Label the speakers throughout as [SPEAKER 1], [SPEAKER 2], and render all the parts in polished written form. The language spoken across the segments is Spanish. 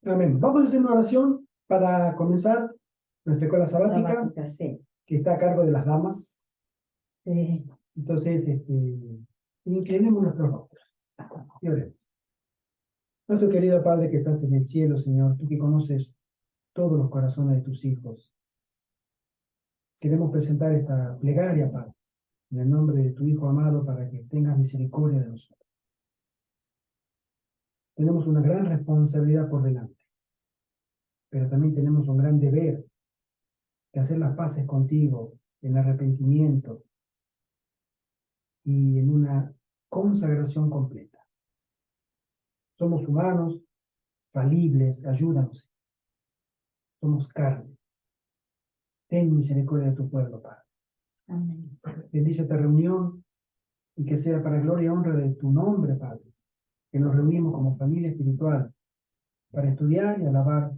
[SPEAKER 1] Amén. Vamos a hacer una oración para comenzar nuestra escuela sabática,
[SPEAKER 2] Sabática, sí.
[SPEAKER 1] que está a cargo de las damas. Entonces, inclinemos nuestros rostros y oremos. Nuestro querido Padre que estás en el cielo, Señor, tú que conoces todos los corazones de tus hijos, queremos presentar esta plegaria, Padre, en el nombre de tu Hijo amado, para que tengas misericordia de nosotros. Tenemos una gran responsabilidad por delante, pero también tenemos un gran deber de hacer las paces contigo en arrepentimiento y en una consagración completa. Somos humanos, falibles, ayúdanos. Somos carne. Ten misericordia de tu pueblo, Padre.
[SPEAKER 2] Amén.
[SPEAKER 1] Bendice esta reunión y que sea para gloria y honra de tu nombre, Padre, que nos reunimos como familia espiritual para estudiar y alabar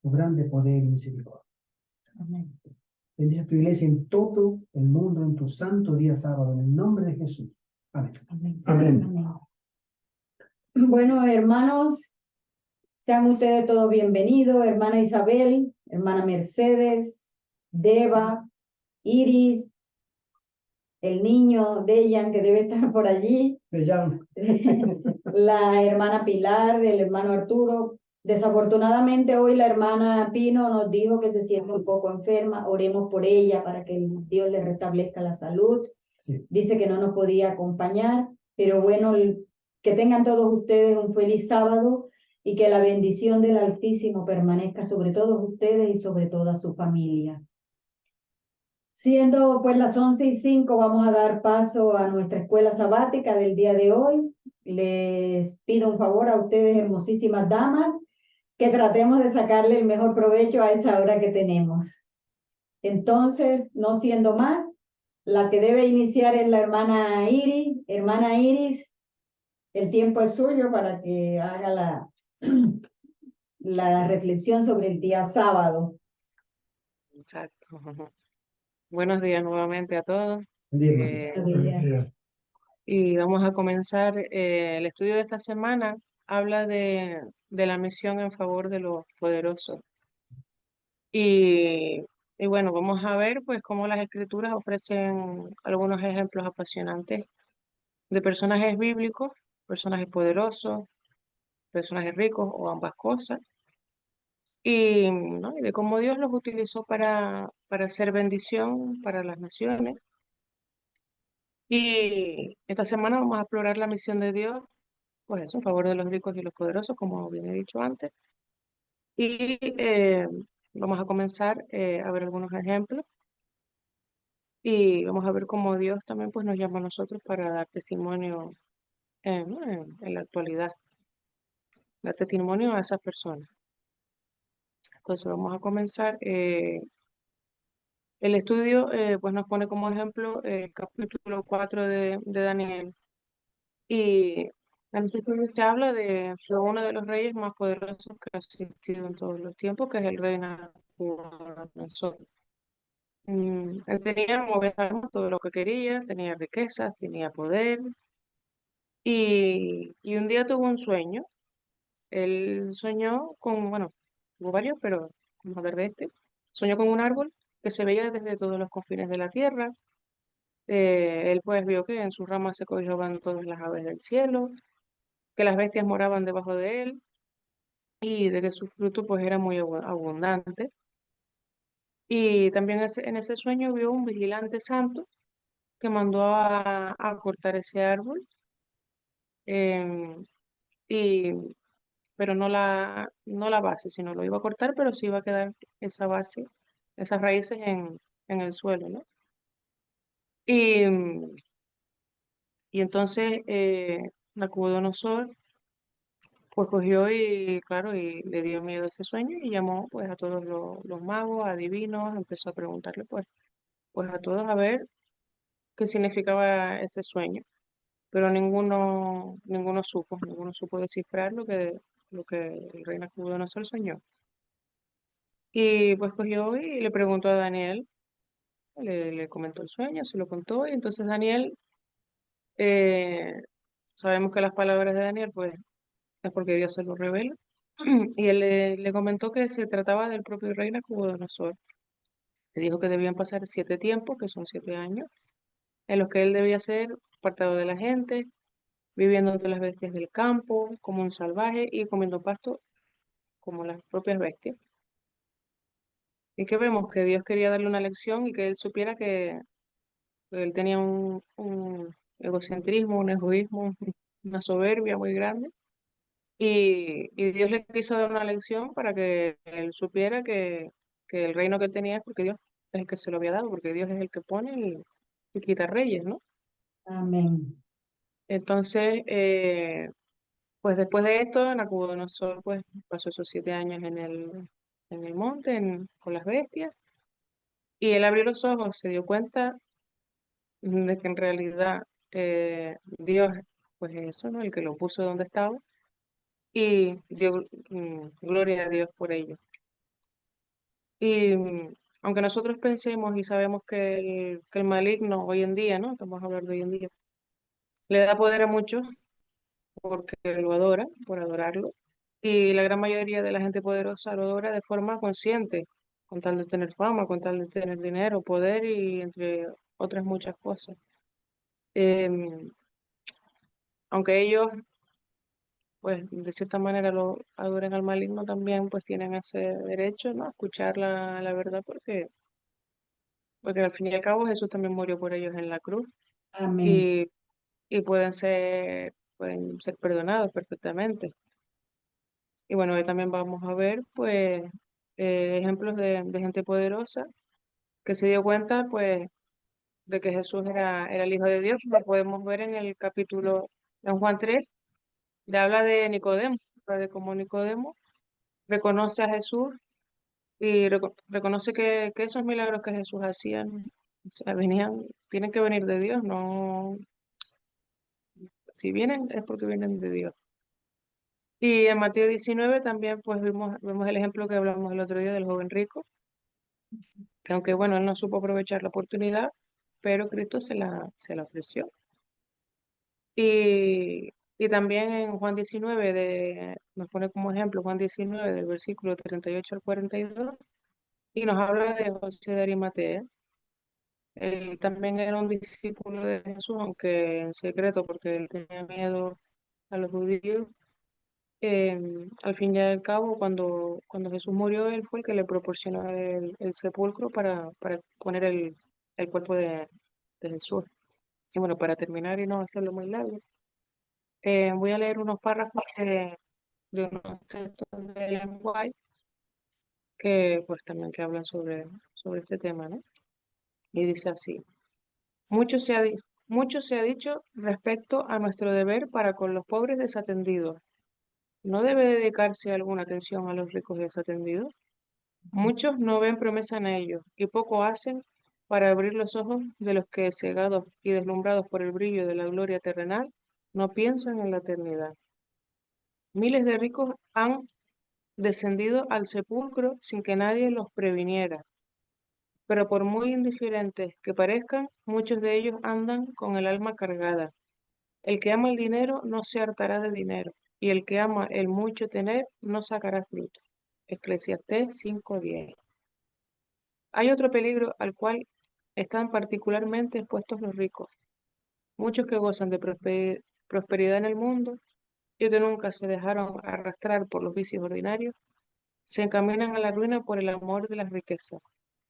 [SPEAKER 1] tu grande poder y misericordia.
[SPEAKER 2] Amén.
[SPEAKER 1] Bendice tu iglesia en todo el mundo en tu santo día sábado, en el nombre de Jesús. Amén.
[SPEAKER 2] Amén.
[SPEAKER 1] Amén.
[SPEAKER 2] Amén. Bueno, hermanos, sean ustedes todos bienvenidos. Hermana Isabel, hermana Mercedes, Deva, Iris, el niño Dejan, que debe estar por allí,
[SPEAKER 1] Me llamo.
[SPEAKER 2] la hermana Pilar, el hermano Arturo. Desafortunadamente hoy la hermana Pino nos dijo que se siente un poco enferma. Oremos por ella para que Dios le restablezca la salud.
[SPEAKER 1] Sí.
[SPEAKER 2] Dice que no nos podía acompañar, pero bueno, que tengan todos ustedes un feliz sábado y que la bendición del Altísimo permanezca sobre todos ustedes y sobre toda su familia. Siendo pues las 11:05, vamos a dar paso a nuestra escuela sabática del día de hoy. Les pido un favor a ustedes, hermosísimas damas, que tratemos de sacarle el mejor provecho a esa hora que tenemos. Entonces, no siendo más, la que debe iniciar es la hermana Iris. Hermana Iris, el tiempo es suyo para que haga la reflexión sobre el día sábado.
[SPEAKER 3] Exacto. Buenos días nuevamente a todos.
[SPEAKER 1] Bien,
[SPEAKER 3] Y vamos a comenzar el estudio de esta semana. Habla de la misión en favor de los poderosos. Y, y bueno, vamos a ver pues cómo las escrituras ofrecen algunos ejemplos apasionantes de personajes bíblicos, personajes poderosos, personajes ricos o ambas cosas. ¿No? Y de cómo Dios los utilizó para hacer bendición para las naciones. Y esta semana vamos a explorar la misión de Dios, pues eso, en favor de los ricos y los poderosos, como bien he dicho antes. Y vamos a comenzar a ver algunos ejemplos y vamos a ver cómo Dios también pues, nos llama a nosotros para dar testimonio en la actualidad, dar testimonio a esas personas. Entonces vamos a comenzar. El estudio pues nos pone como ejemplo el capítulo 4 de Daniel. Y en este estudio se habla de uno de los reyes más poderosos que ha existido en todos los tiempos, que es el rey Nabucodonosor. Él tenía, como ven, sabemos, todo lo que quería, tenía riquezas, tenía poder, y un día tuvo un sueño. Él soñó con, bueno, tuvo varios, pero vamos a ver de este. Soñó con un árbol que se veía desde todos los confines de la tierra. Él pues vio que en sus ramas se cobijaban todas las aves del cielo, que las bestias moraban debajo de él y de que su fruto pues era muy abundante. Y también en ese sueño vio un vigilante santo que mandó a cortar ese árbol, em, y, pero no la base, sino lo iba a cortar, pero sí iba a quedar esa base, esas raíces en el suelo, ¿no? Y, y entonces Nabucodonosor pues cogió y, claro, y le dio miedo a ese sueño y llamó pues a todos los magos, adivinos, empezó a preguntarle pues a todos a ver qué significaba ese sueño. Pero ninguno supo descifrar lo que el rey Nabucodonosor soñó. Y pues cogió y le preguntó a Daniel, le comentó el sueño, se lo contó, y entonces Daniel, eh, sabemos que las palabras de Daniel pues es porque Dios se lo revela. Y él le comentó que se trataba del propio rey Nabucodonosor. Le dijo que debían pasar 7 tiempos, que son 7 años, en los que él debía ser apartado de la gente, viviendo entre las bestias del campo, como un salvaje, y comiendo pasto como las propias bestias. Y que vemos que Dios quería darle una lección y que él supiera que él tenía un egocentrismo, un egoísmo, una soberbia muy grande. Y Dios le quiso dar una lección para que él supiera que el reino que él tenía es porque Dios es el que se lo había dado, porque Dios es el que pone y quita reyes, ¿no?
[SPEAKER 2] Amén.
[SPEAKER 3] Entonces, pues después de esto, Nabucodonosor pues pasó esos 7 años en el monte con las bestias, y él abrió los ojos, se dio cuenta de que en realidad Dios, pues es eso, ¿no? El que lo puso donde estaba, y dio gloria a Dios por ello. Y aunque nosotros pensemos y sabemos que el maligno hoy en día, ¿no? Estamos hablando hoy en día, le da poder a muchos porque lo adora, por adorarlo, y la gran mayoría de la gente poderosa lo adora de forma consciente, con tal de tener fama, con tal de tener dinero, poder y entre otras muchas cosas. Em, Aunque ellos, pues, de cierta manera lo adoren al maligno, también pues tienen ese derecho, ¿no? A escuchar la verdad porque al fin y al cabo Jesús también murió por ellos en la cruz
[SPEAKER 2] Amén.
[SPEAKER 3] y, y pueden ser perdonados perfectamente. Y bueno, hoy también vamos a ver, pues, ejemplos de gente poderosa que se dio cuenta, pues, de que Jesús era el Hijo de Dios. Lo podemos ver en el capítulo, en Juan 3, le habla de Nicodemo, habla de cómo Nicodemo reconoce a Jesús y reconoce que esos milagros que Jesús hacía, o sea, tienen que venir de Dios, no, si vienen es porque vienen de Dios. Y en Mateo 19 también pues vemos el ejemplo que hablamos el otro día del joven rico, que aunque bueno, él no supo aprovechar la oportunidad, pero Cristo se la ofreció. Y también en Juan 19, nos pone como ejemplo Juan 19 del versículo 38 al 42, y nos habla de José de Arimatea. Él también era un discípulo de Jesús, aunque en secreto, porque él tenía miedo a los judíos. Al fin y al cabo, cuando Jesús murió, él fue el que le proporcionó el sepulcro para poner el cuerpo de Jesús. Y bueno, para terminar y no hacerlo muy largo, voy a leer unos párrafos de unos textos de Ellen White que pues también que hablan sobre este tema, ¿no? Y dice así: mucho se ha dicho respecto a nuestro deber para con los pobres desatendidos. ¿No debe dedicarse alguna atención a los ricos desatendidos? Muchos no ven promesa en ellos y poco hacen para abrir los ojos de los que, cegados y deslumbrados por el brillo de la gloria terrenal, no piensan en la eternidad. Miles de ricos han descendido al sepulcro sin que nadie los previniera, pero por muy indiferentes que parezcan, muchos de ellos andan con el alma cargada. El que ama el dinero no se hartará de dinero, y el que ama el mucho tener no sacará fruto. Eclesiastés 5:10. Hay otro peligro al cual están particularmente expuestos los ricos. Muchos que gozan de prosperidad en el mundo y que nunca se dejaron arrastrar por los vicios ordinarios, se encaminan a la ruina por el amor de las riquezas.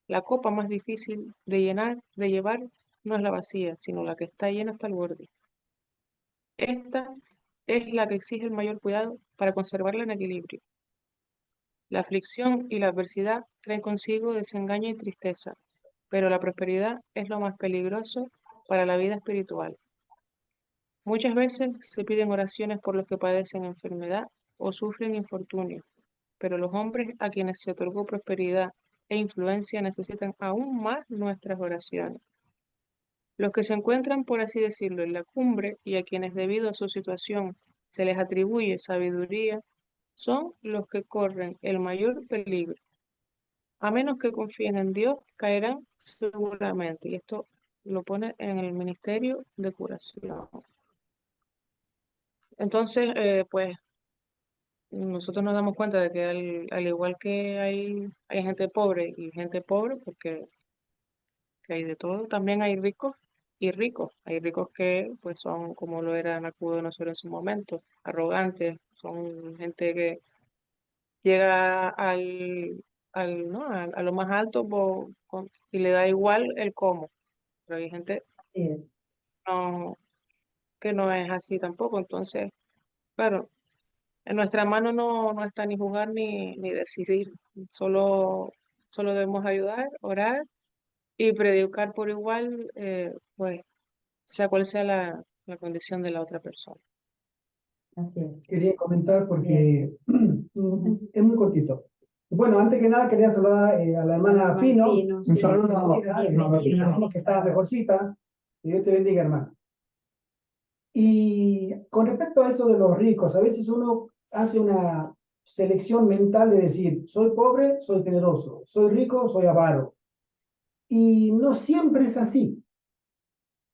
[SPEAKER 3] La copa más difícil de llevar, no es la vacía, sino la que está llena hasta el borde. Esta es la que exige el mayor cuidado para conservarla en equilibrio. La aflicción y la adversidad traen consigo desengaño y tristeza, pero la prosperidad es lo más peligroso para la vida espiritual. Muchas veces se piden oraciones por los que padecen enfermedad o sufren infortunio, pero los hombres a quienes se otorgó prosperidad e influencia necesitan aún más nuestras oraciones. Los que se encuentran, por así decirlo, en la cumbre y a quienes debido a su situación se les atribuye sabiduría, son los que corren el mayor peligro. A menos que confíen en Dios, caerán seguramente. Y esto lo pone en el ministerio de curación. Entonces, pues nosotros nos damos cuenta de que al igual que hay gente pobre y gente pobre, porque que hay de todo, también hay ricos y ricos. Hay ricos que pues son como lo era Nabucodonosor en su momento, arrogantes, son gente que llega ¿no? A lo más alto y le da igual el cómo. Pero hay gente
[SPEAKER 2] Así es.
[SPEAKER 3] no, que no es así tampoco. Entonces, claro, en nuestra mano no está ni jugar ni decidir. Solo debemos ayudar, orar y predicar por igual, pues, sea cual sea la condición de la otra persona.
[SPEAKER 2] Así es.
[SPEAKER 1] Quería comentar
[SPEAKER 2] Bien.
[SPEAKER 1] porque es muy cortito. Bueno, antes que nada quería saludar a la hermana
[SPEAKER 2] Hermano
[SPEAKER 1] Pino.
[SPEAKER 2] Pino,
[SPEAKER 1] Un
[SPEAKER 2] sí.
[SPEAKER 1] saludo.
[SPEAKER 2] Bienvenida.
[SPEAKER 1] Que está mejorcita. Que Dios te bendiga, hermano. Y con respecto a eso de los ricos, a veces uno hace una selección mental de decir, soy pobre, soy generoso, soy rico, soy avaro. Y no siempre es así.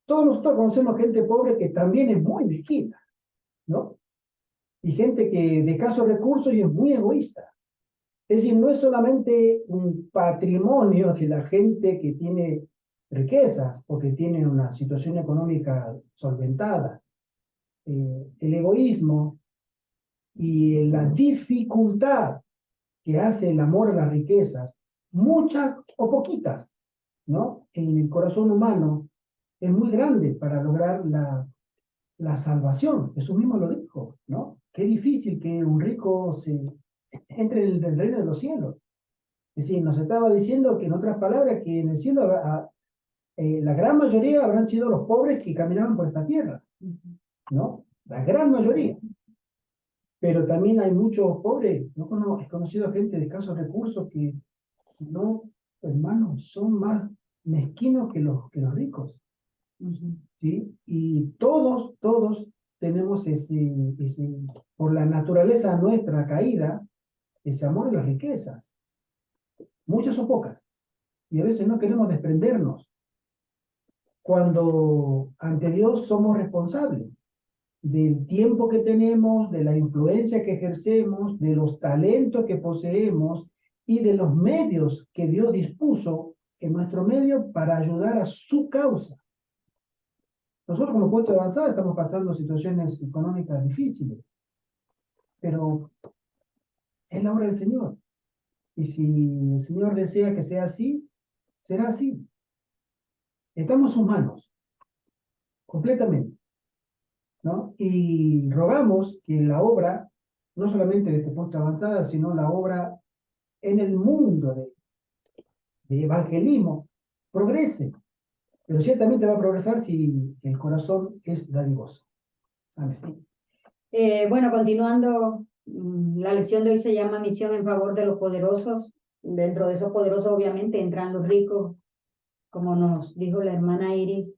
[SPEAKER 1] Todos nosotros conocemos gente pobre que también es muy mezquina, ¿no? Y gente que de escasos recursos y es muy egoísta. Es decir, no es solamente un patrimonio de la gente que tiene riquezas o que tiene una situación económica solventada. El egoísmo y la dificultad que hace el amor a las riquezas, muchas o poquitas, ¿no? En el corazón humano es muy grande para lograr la salvación. Jesús mismo lo dijo, ¿no? Qué difícil que un rico entre en el reino de los cielos. Es decir, nos estaba diciendo que en otras palabras, que en el cielo la gran mayoría habrán sido los pobres que caminaban por esta tierra, ¿no? La gran mayoría. Pero también hay muchos pobres, no he conocido gente de escasos recursos que no, hermanos, son más mezquinos que los ricos, ¿sí? Y todos tenemos por la naturaleza nuestra caída, ese amor a las riquezas, muchas o pocas, y a veces no queremos desprendernos, cuando ante Dios somos responsables del tiempo que tenemos, de la influencia que ejercemos, de los talentos que poseemos y de los medios que Dios dispuso en nuestro medio para ayudar a su causa. Nosotros como puesto de avanzada estamos pasando situaciones económicas difíciles, pero es la obra del Señor. Y si el Señor desea que sea así, será así. Estamos en sus manos, completamente, ¿no? Y rogamos que la obra, no solamente de este puesto de avanzada, sino la obra en el mundo de evangelismo, progrese. Pero ciertamente va a progresar si el corazón es dadivoso. Amén.
[SPEAKER 2] Sí. Bueno, continuando, la lección de hoy se llama Misión en favor de los poderosos. Dentro de esos poderosos, obviamente, entran los ricos, como nos dijo la hermana Iris.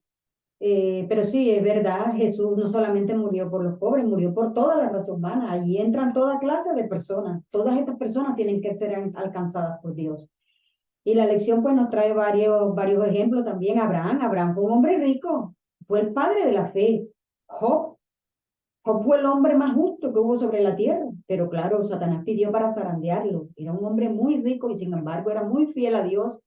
[SPEAKER 2] Pero sí, es verdad, Jesús no solamente murió por los pobres, murió por toda la raza humana. Allí entran toda clase de personas. Todas estas personas tienen que ser alcanzadas por Dios. Y la lección pues nos trae varios ejemplos también. Abraham fue un hombre rico, fue el padre de la fe. Job fue el hombre más justo que hubo sobre la tierra, pero claro, Satanás pidió para zarandearlo. Era un hombre muy rico y sin embargo era muy fiel a Dios.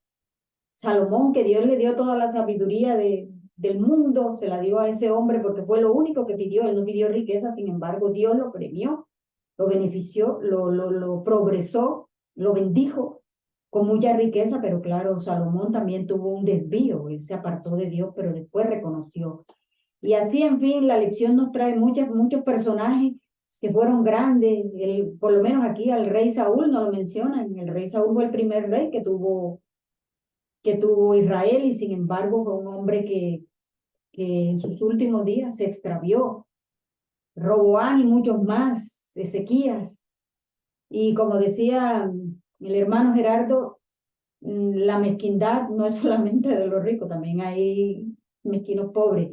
[SPEAKER 2] Salomón, que Dios le dio toda la sabiduría del mundo, se la dio a ese hombre porque fue lo único que pidió. Él no pidió riqueza, sin embargo, Dios lo premió, lo benefició, lo progresó, lo bendijo con mucha riqueza, pero claro, Salomón también tuvo un desvío. Él se apartó de Dios, pero después reconoció. Y así, en fin, la lección nos trae muchos personajes que fueron grandes. Por lo menos aquí al rey Saúl no lo mencionan. El rey Saúl fue el primer rey que tuvo Israel y sin embargo fue un hombre que en sus últimos días se extravió. Roboán y muchos más, Ezequías. Y como decía el hermano Gerardo, la mezquindad no es solamente de los ricos, también hay mezquinos pobres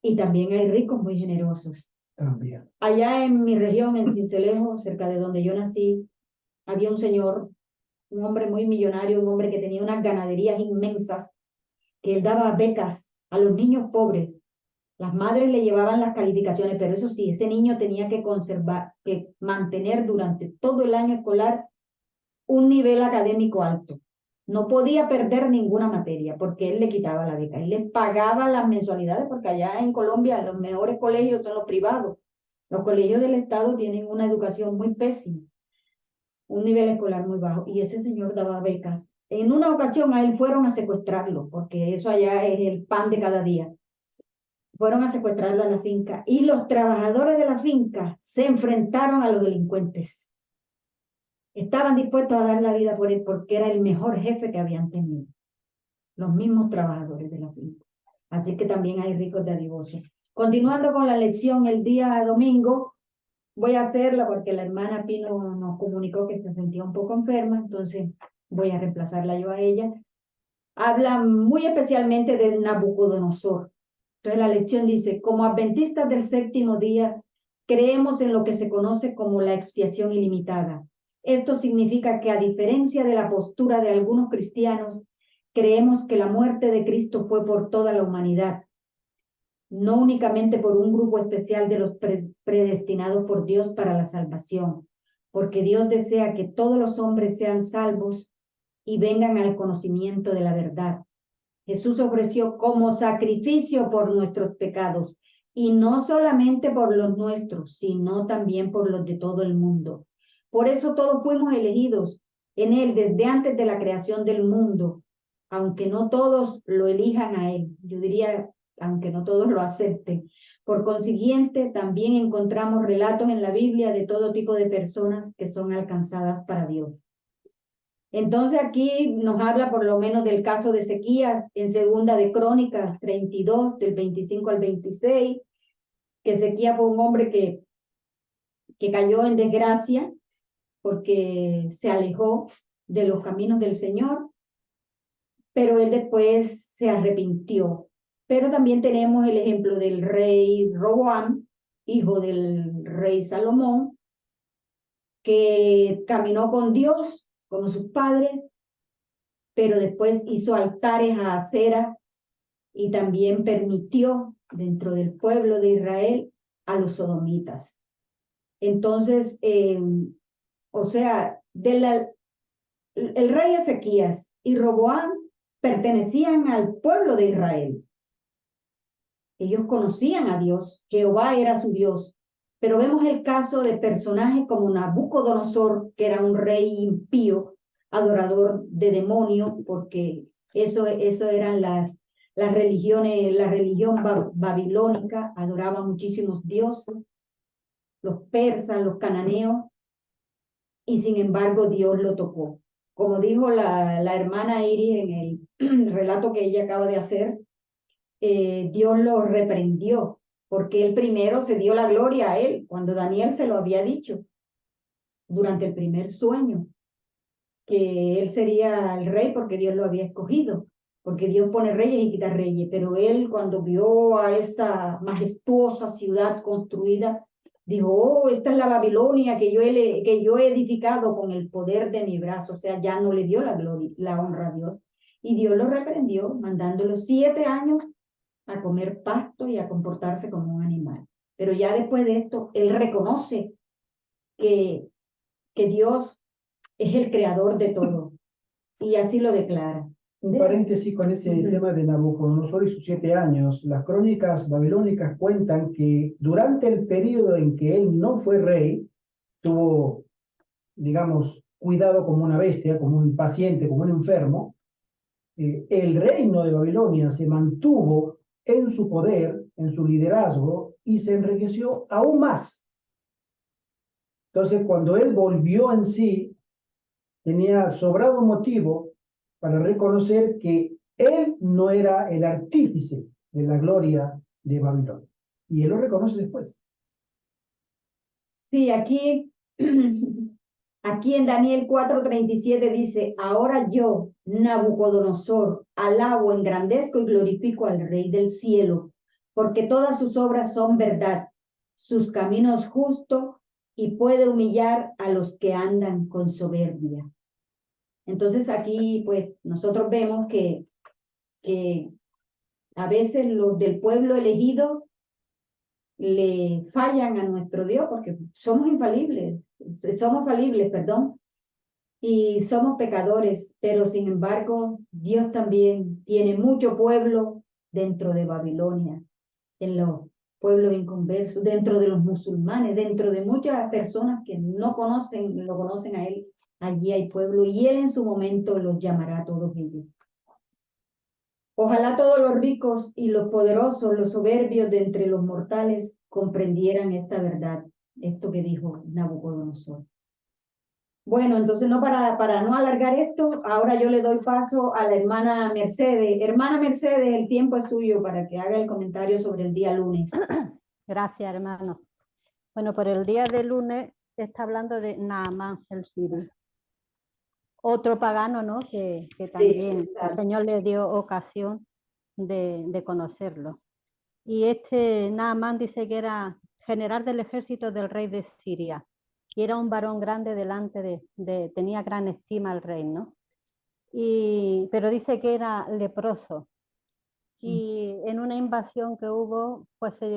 [SPEAKER 2] y también hay ricos muy generosos.
[SPEAKER 1] También.
[SPEAKER 2] Allá en mi región, en Sincelejo, cerca de donde yo nací, había un señor, un hombre muy millonario, un hombre que tenía unas ganaderías inmensas, que él daba becas a los niños pobres Las madres le llevaban las calificaciones, pero eso sí, ese niño tenía que mantener durante todo el año escolar un nivel académico alto. No podía perder ninguna materia porque él le quitaba la beca. Él le pagaba las mensualidades porque allá en Colombia los mejores colegios son los privados. Los colegios del Estado tienen una educación muy pésima, un nivel escolar muy bajo. Y ese señor daba becas. En una ocasión a él fueron a secuestrarlo porque eso allá es el pan de cada día. Fueron a secuestrarlo a la finca y los trabajadores de la finca se enfrentaron a los delincuentes. Estaban dispuestos a dar la vida por él porque era el mejor jefe que habían tenido. Los mismos trabajadores de la finca. Así que también hay ricos dadivosos. Continuando con la lección el día domingo, voy a hacerla porque la hermana Pino nos comunicó que se sentía un poco enferma, entonces voy a reemplazarla yo a ella. Habla muy especialmente de Nabucodonosor. Entonces la lección dice, como adventistas del séptimo día, creemos en lo que se conoce como la expiación ilimitada. Esto significa que a diferencia de la postura de algunos cristianos, creemos que la muerte de Cristo fue por toda la humanidad, no únicamente por un grupo especial de los predestinados por Dios para la salvación, porque Dios desea que todos los hombres sean salvos y vengan al conocimiento de la verdad. Jesús ofreció como sacrificio por nuestros pecados, y no solamente por los nuestros, sino también por los de todo el mundo. Por eso todos fuimos elegidos en Él desde antes de la creación del mundo, aunque no todos lo elijan a Él. Yo diría, aunque no todos lo acepten. Por consiguiente, también encontramos relatos en la Biblia de todo tipo de personas que son alcanzadas para Dios. Entonces aquí nos habla por lo menos del caso de Ezequías en segunda de Crónicas 32, del 25 al 26, que Ezequías fue un hombre que cayó en desgracia porque se alejó de los caminos del Señor, pero él después se arrepintió. Pero también tenemos el ejemplo del rey Roboam, hijo del rey Salomón, que caminó con Dios como sus padres, pero después hizo altares a Acera y también permitió dentro del pueblo de Israel a los sodomitas. Entonces, o sea, el rey Ezequías y Roboam pertenecían al pueblo de Israel. Ellos conocían a Dios, Jehová era su Dios, pero vemos el caso de personajes como Nabucodonosor, que era un rey impío, adorador de demonios, porque eso eran las religiones, la religión babilónica, adoraba muchísimos dioses, los persas, los cananeos, y sin embargo Dios lo tocó. Como dijo la hermana Iris en el relato que ella acaba de hacer, Dios lo reprendió, porque él primero se dio la gloria a él, cuando Daniel se lo había dicho durante el primer sueño, que él sería el rey porque Dios lo había escogido, porque Dios pone reyes y quita reyes, pero él cuando vio a esa majestuosa ciudad construida, dijo, oh, esta es la Babilonia que yo he edificado con el poder de mi brazo, o sea, ya no le dio la gloria, la honra a Dios, y Dios lo reprendió, mandándolo 7 años a comer pasto y a comportarse como un animal. Pero ya después de esto, él reconoce que Dios es el creador de todo, y así lo declara.
[SPEAKER 1] Un paréntesis con ese tema de Nabucodonosor y sus 7 años. Las crónicas babilónicas cuentan que durante el periodo en que él no fue rey, tuvo, digamos, cuidado como una bestia, como un paciente, como un enfermo, el reino de Babilonia se mantuvo en su poder, en su liderazgo, y se enriqueció aún más. Entonces, cuando él volvió en sí, tenía sobrado motivo para reconocer que él no era el artífice de la gloria de Babilonia. Y él lo reconoce después.
[SPEAKER 2] Sí, aquí, aquí en Daniel 4:37 dice, ahora yo, Nabucodonosor, alabo, engrandezco y glorifico al Rey del cielo, porque todas sus obras son verdad, sus caminos justos, y puede humillar a los que andan con soberbia. Entonces aquí, pues, nosotros vemos que a veces los del pueblo elegido le fallan a nuestro Dios, porque somos infalibles, somos falibles, perdón, y somos pecadores, pero sin embargo, Dios también tiene mucho pueblo dentro de Babilonia, en los pueblos inconversos, dentro de los musulmanes, dentro de muchas personas que no conocen, lo conocen a Él. Allí hay pueblo y Él en su momento los llamará a todos ellos. Ojalá todos los ricos y los poderosos, los soberbios de entre los mortales comprendieran esta verdad, esto que dijo Nabucodonosor. Bueno, entonces no para no alargar esto, ahora yo le doy paso a la hermana Mercedes. Hermana Mercedes, el tiempo es suyo para que haga el comentario sobre el día lunes.
[SPEAKER 4] Gracias, hermano. Bueno, por el día de lunes está hablando de Naamán el sirio. Otro pagano, ¿no? Que también el Señor le dio ocasión de conocerlo. Y este Naamán dice que era general del ejército del rey de Siria. Y era un varón grande delante tenía gran estima al rey, ¿no? Pero dice que era leproso. Y en una invasión que hubo, pues de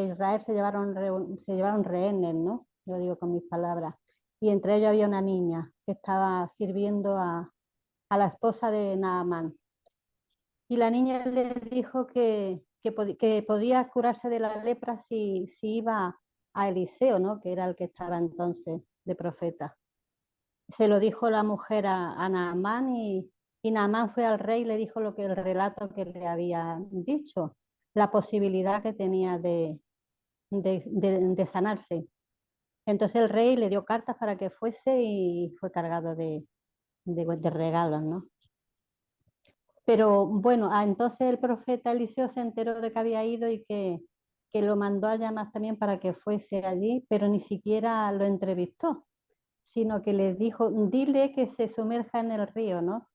[SPEAKER 4] Israel se llevaron rehenes, ¿no? Yo digo con mis palabras. Y entre ellos había una niña que estaba sirviendo a la esposa de Naamán. Y la niña le dijo que podía curarse de la lepra si iba a Eliseo, ¿no? Que era el que estaba entonces de profeta. Se lo dijo la mujer a Naamán y Naamán fue al rey y le dijo el relato que le había dicho, la posibilidad que tenía de sanarse. Entonces el rey le dio cartas para que fuese y fue cargado de regalos, ¿no? Pero bueno, entonces el profeta Eliseo se enteró de que había ido y que lo mandó a llamar también para que fuese allí, pero ni siquiera lo entrevistó, sino que le dijo, dile que se sumerja en el río, ¿no?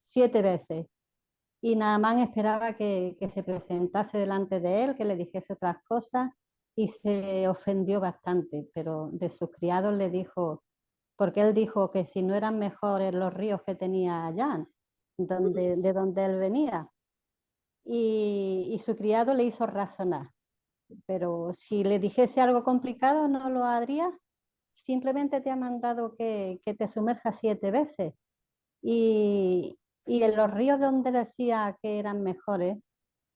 [SPEAKER 4] 7 veces. Y Naamán esperaba que se presentase delante de él, que le dijese otras cosas, y se ofendió bastante, pero de sus criados le dijo, porque él dijo que si no eran mejores los ríos que tenía allá, de donde él venía. Y su criado le hizo razonar, pero si le dijese algo complicado no lo haría, simplemente te ha mandado que te sumerjas 7 veces. Y en los ríos donde decía que eran mejores,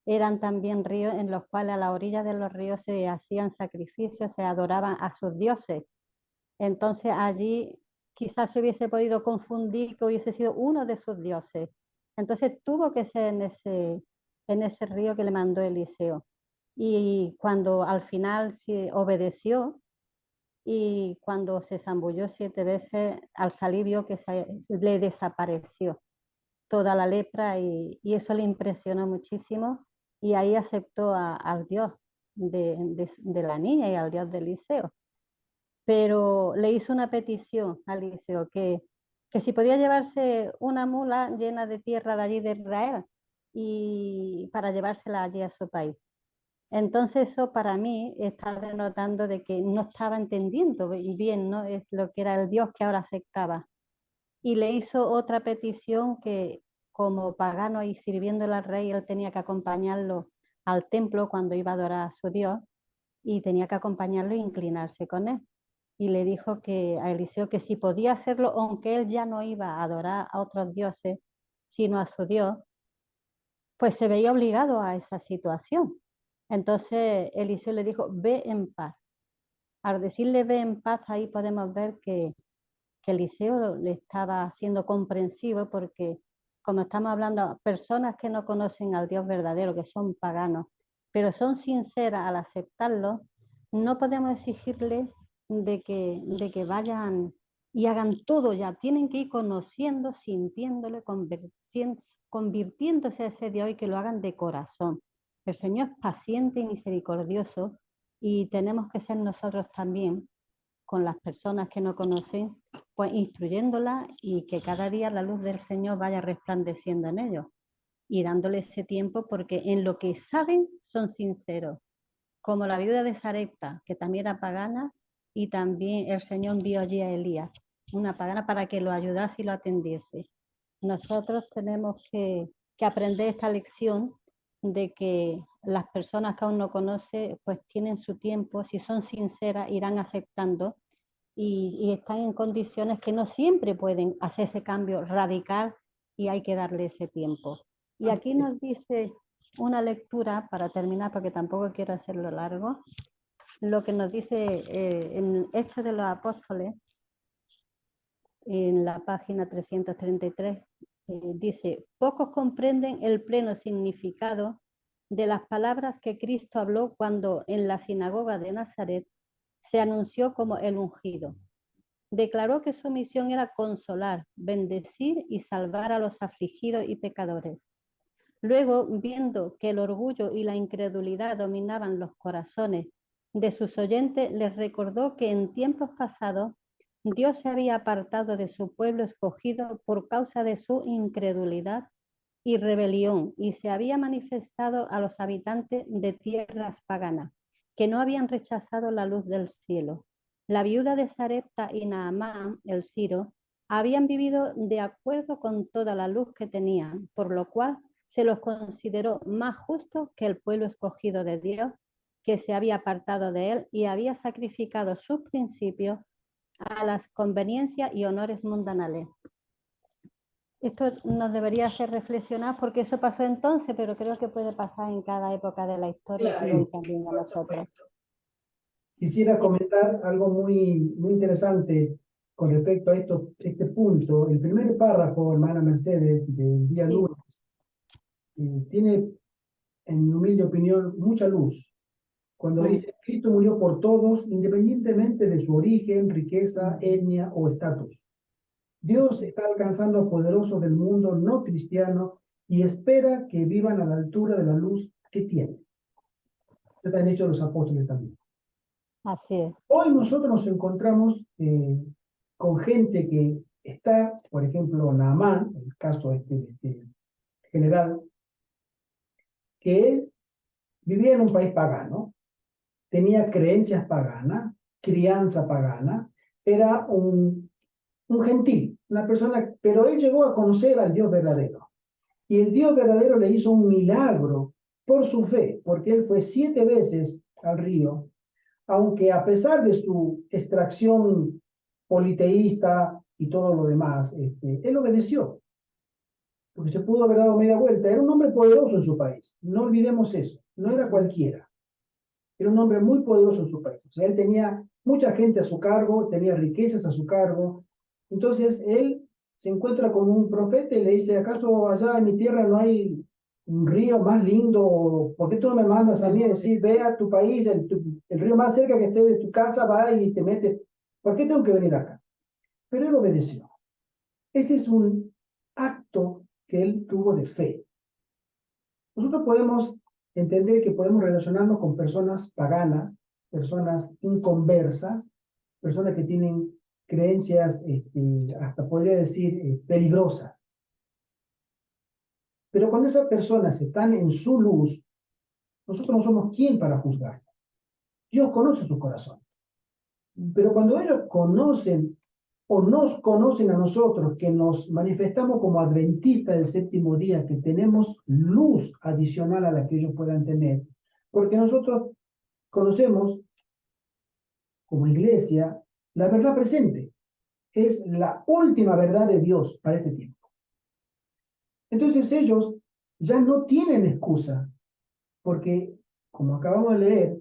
[SPEAKER 4] eran también ríos en los cuales a la orilla de los ríos se hacían sacrificios, se adoraban a sus dioses. Entonces allí quizás se hubiese podido confundir que hubiese sido uno de sus dioses. Entonces tuvo que ser en ese río que le mandó Eliseo. Y cuando al final se obedeció y cuando se zambulló 7 veces, al salir vio que le desapareció toda la lepra y eso le impresionó muchísimo y ahí aceptó al Dios de la niña y al Dios de Eliseo. Pero le hizo una petición a Eliseo que si podía llevarse una mula llena de tierra de allí de Israel y para llevársela allí a su país. Entonces eso para mí está denotando de que no estaba entendiendo bien, ¿no? Es lo que era el Dios que ahora aceptaba. Y le hizo otra petición que como pagano y sirviéndole al rey, él tenía que acompañarlo al templo cuando iba a adorar a su Dios y tenía que acompañarlo e inclinarse con él. Y le dijo que a Eliseo que si podía hacerlo, aunque él ya no iba a adorar a otros dioses, sino a su Dios, pues se veía obligado a esa situación. Entonces Eliseo le dijo, ve en paz. Al decirle ve en paz, ahí podemos ver que Eliseo le estaba siendo comprensivo porque, como estamos hablando, personas que no conocen al Dios verdadero, que son paganos, pero son sinceras al aceptarlo, no podemos exigirle de que vayan y hagan todo ya. Tienen que ir conociendo, sintiéndole, convirtiéndose a ese Dios y que lo hagan de corazón. El Señor es paciente y misericordioso y tenemos que ser nosotros también con las personas que no conocen, pues instruyéndolas y que cada día la luz del Señor vaya resplandeciendo en ellos y dándole ese tiempo porque en lo que saben son sinceros. Como la viuda de Sarepta, que también era pagana, y también el Señor envió allí a Elías, una pagana, para que lo ayudase y lo atendiese. Nosotros tenemos que aprender esta lección de que las personas que aún no conoce pues tienen su tiempo, si son sinceras irán aceptando y están en condiciones que no siempre pueden hacer ese cambio radical y hay que darle ese tiempo. Y aquí nos dice una lectura, para terminar, porque tampoco quiero hacerlo largo, lo que nos dice en Hechos de los Apóstoles, en la página 333, dice: pocos comprenden el pleno significado de las palabras que Cristo habló cuando en la sinagoga de Nazaret se anunció como el ungido. Declaró que su misión era consolar, bendecir y salvar a los afligidos y pecadores. Luego, viendo que el orgullo y la incredulidad dominaban los corazones de sus oyentes, les recordó que en tiempos pasados Dios se había apartado de su pueblo escogido por causa de su incredulidad y rebelión, y se había manifestado a los habitantes de tierras paganas, que no habían rechazado la luz del cielo. La viuda de Sarepta y Naamán, el siro, habían vivido de acuerdo con toda la luz que tenían, por lo cual se los consideró más justos que el pueblo escogido de Dios, que se había apartado de él y había sacrificado sus principios a las conveniencias y honores mundanales. Esto nos debería hacer reflexionar porque eso pasó entonces, pero creo que puede pasar en cada época de la historia y hoy también a nosotros.
[SPEAKER 1] Quisiera comentar algo muy interesante con respecto a este punto. El primer párrafo, hermana Mercedes, del día lunes, tiene, en mi humilde opinión, mucha luz. Cuando dice: Cristo murió por todos, independientemente de su origen, riqueza, etnia o estatus. Dios está alcanzando a poderosos del mundo no cristiano y espera que vivan a la altura de la luz que tienen. Esto han hecho los apóstoles también.
[SPEAKER 4] Así es.
[SPEAKER 1] Hoy nosotros nos encontramos con gente que está, por ejemplo, Naamán, el caso general, que él vivía en un país pagano, tenía creencias paganas, crianza pagana, era un gentil, una persona, pero él llegó a conocer al Dios verdadero. Y el Dios verdadero le hizo un milagro por su fe, porque él fue 7 veces al río, aunque a pesar de su extracción politeísta y todo lo demás, él obedeció, porque se pudo haber dado media vuelta. Era un hombre poderoso en su país, no olvidemos eso, no era cualquiera. Era un hombre muy poderoso en su país. O sea, él tenía mucha gente a su cargo, tenía riquezas a su cargo. Entonces, él se encuentra con un profeta y le dice: ¿acaso allá en mi tierra no hay un río más lindo? ¿Por qué tú no me mandas a mí a decir: ve a tu país, el río más cerca que esté de tu casa, va y te mete? ¿Por qué tengo que venir acá? Pero él obedeció. Ese es un acto que él tuvo de fe. Nosotros podemos entender que podemos relacionarnos con personas paganas, personas inconversas, personas que tienen creencias, hasta podría decir, peligrosas. Pero cuando esas personas están en su luz, nosotros no somos quien para juzgar. Dios conoce su corazón. Pero cuando ellos conocen o nos conocen a nosotros, que nos manifestamos como adventistas del séptimo día, que tenemos luz adicional a la que ellos puedan tener, porque nosotros conocemos como iglesia la verdad presente, es la última verdad de Dios para este tiempo. Entonces ellos ya no tienen excusa, porque, como acabamos de leer,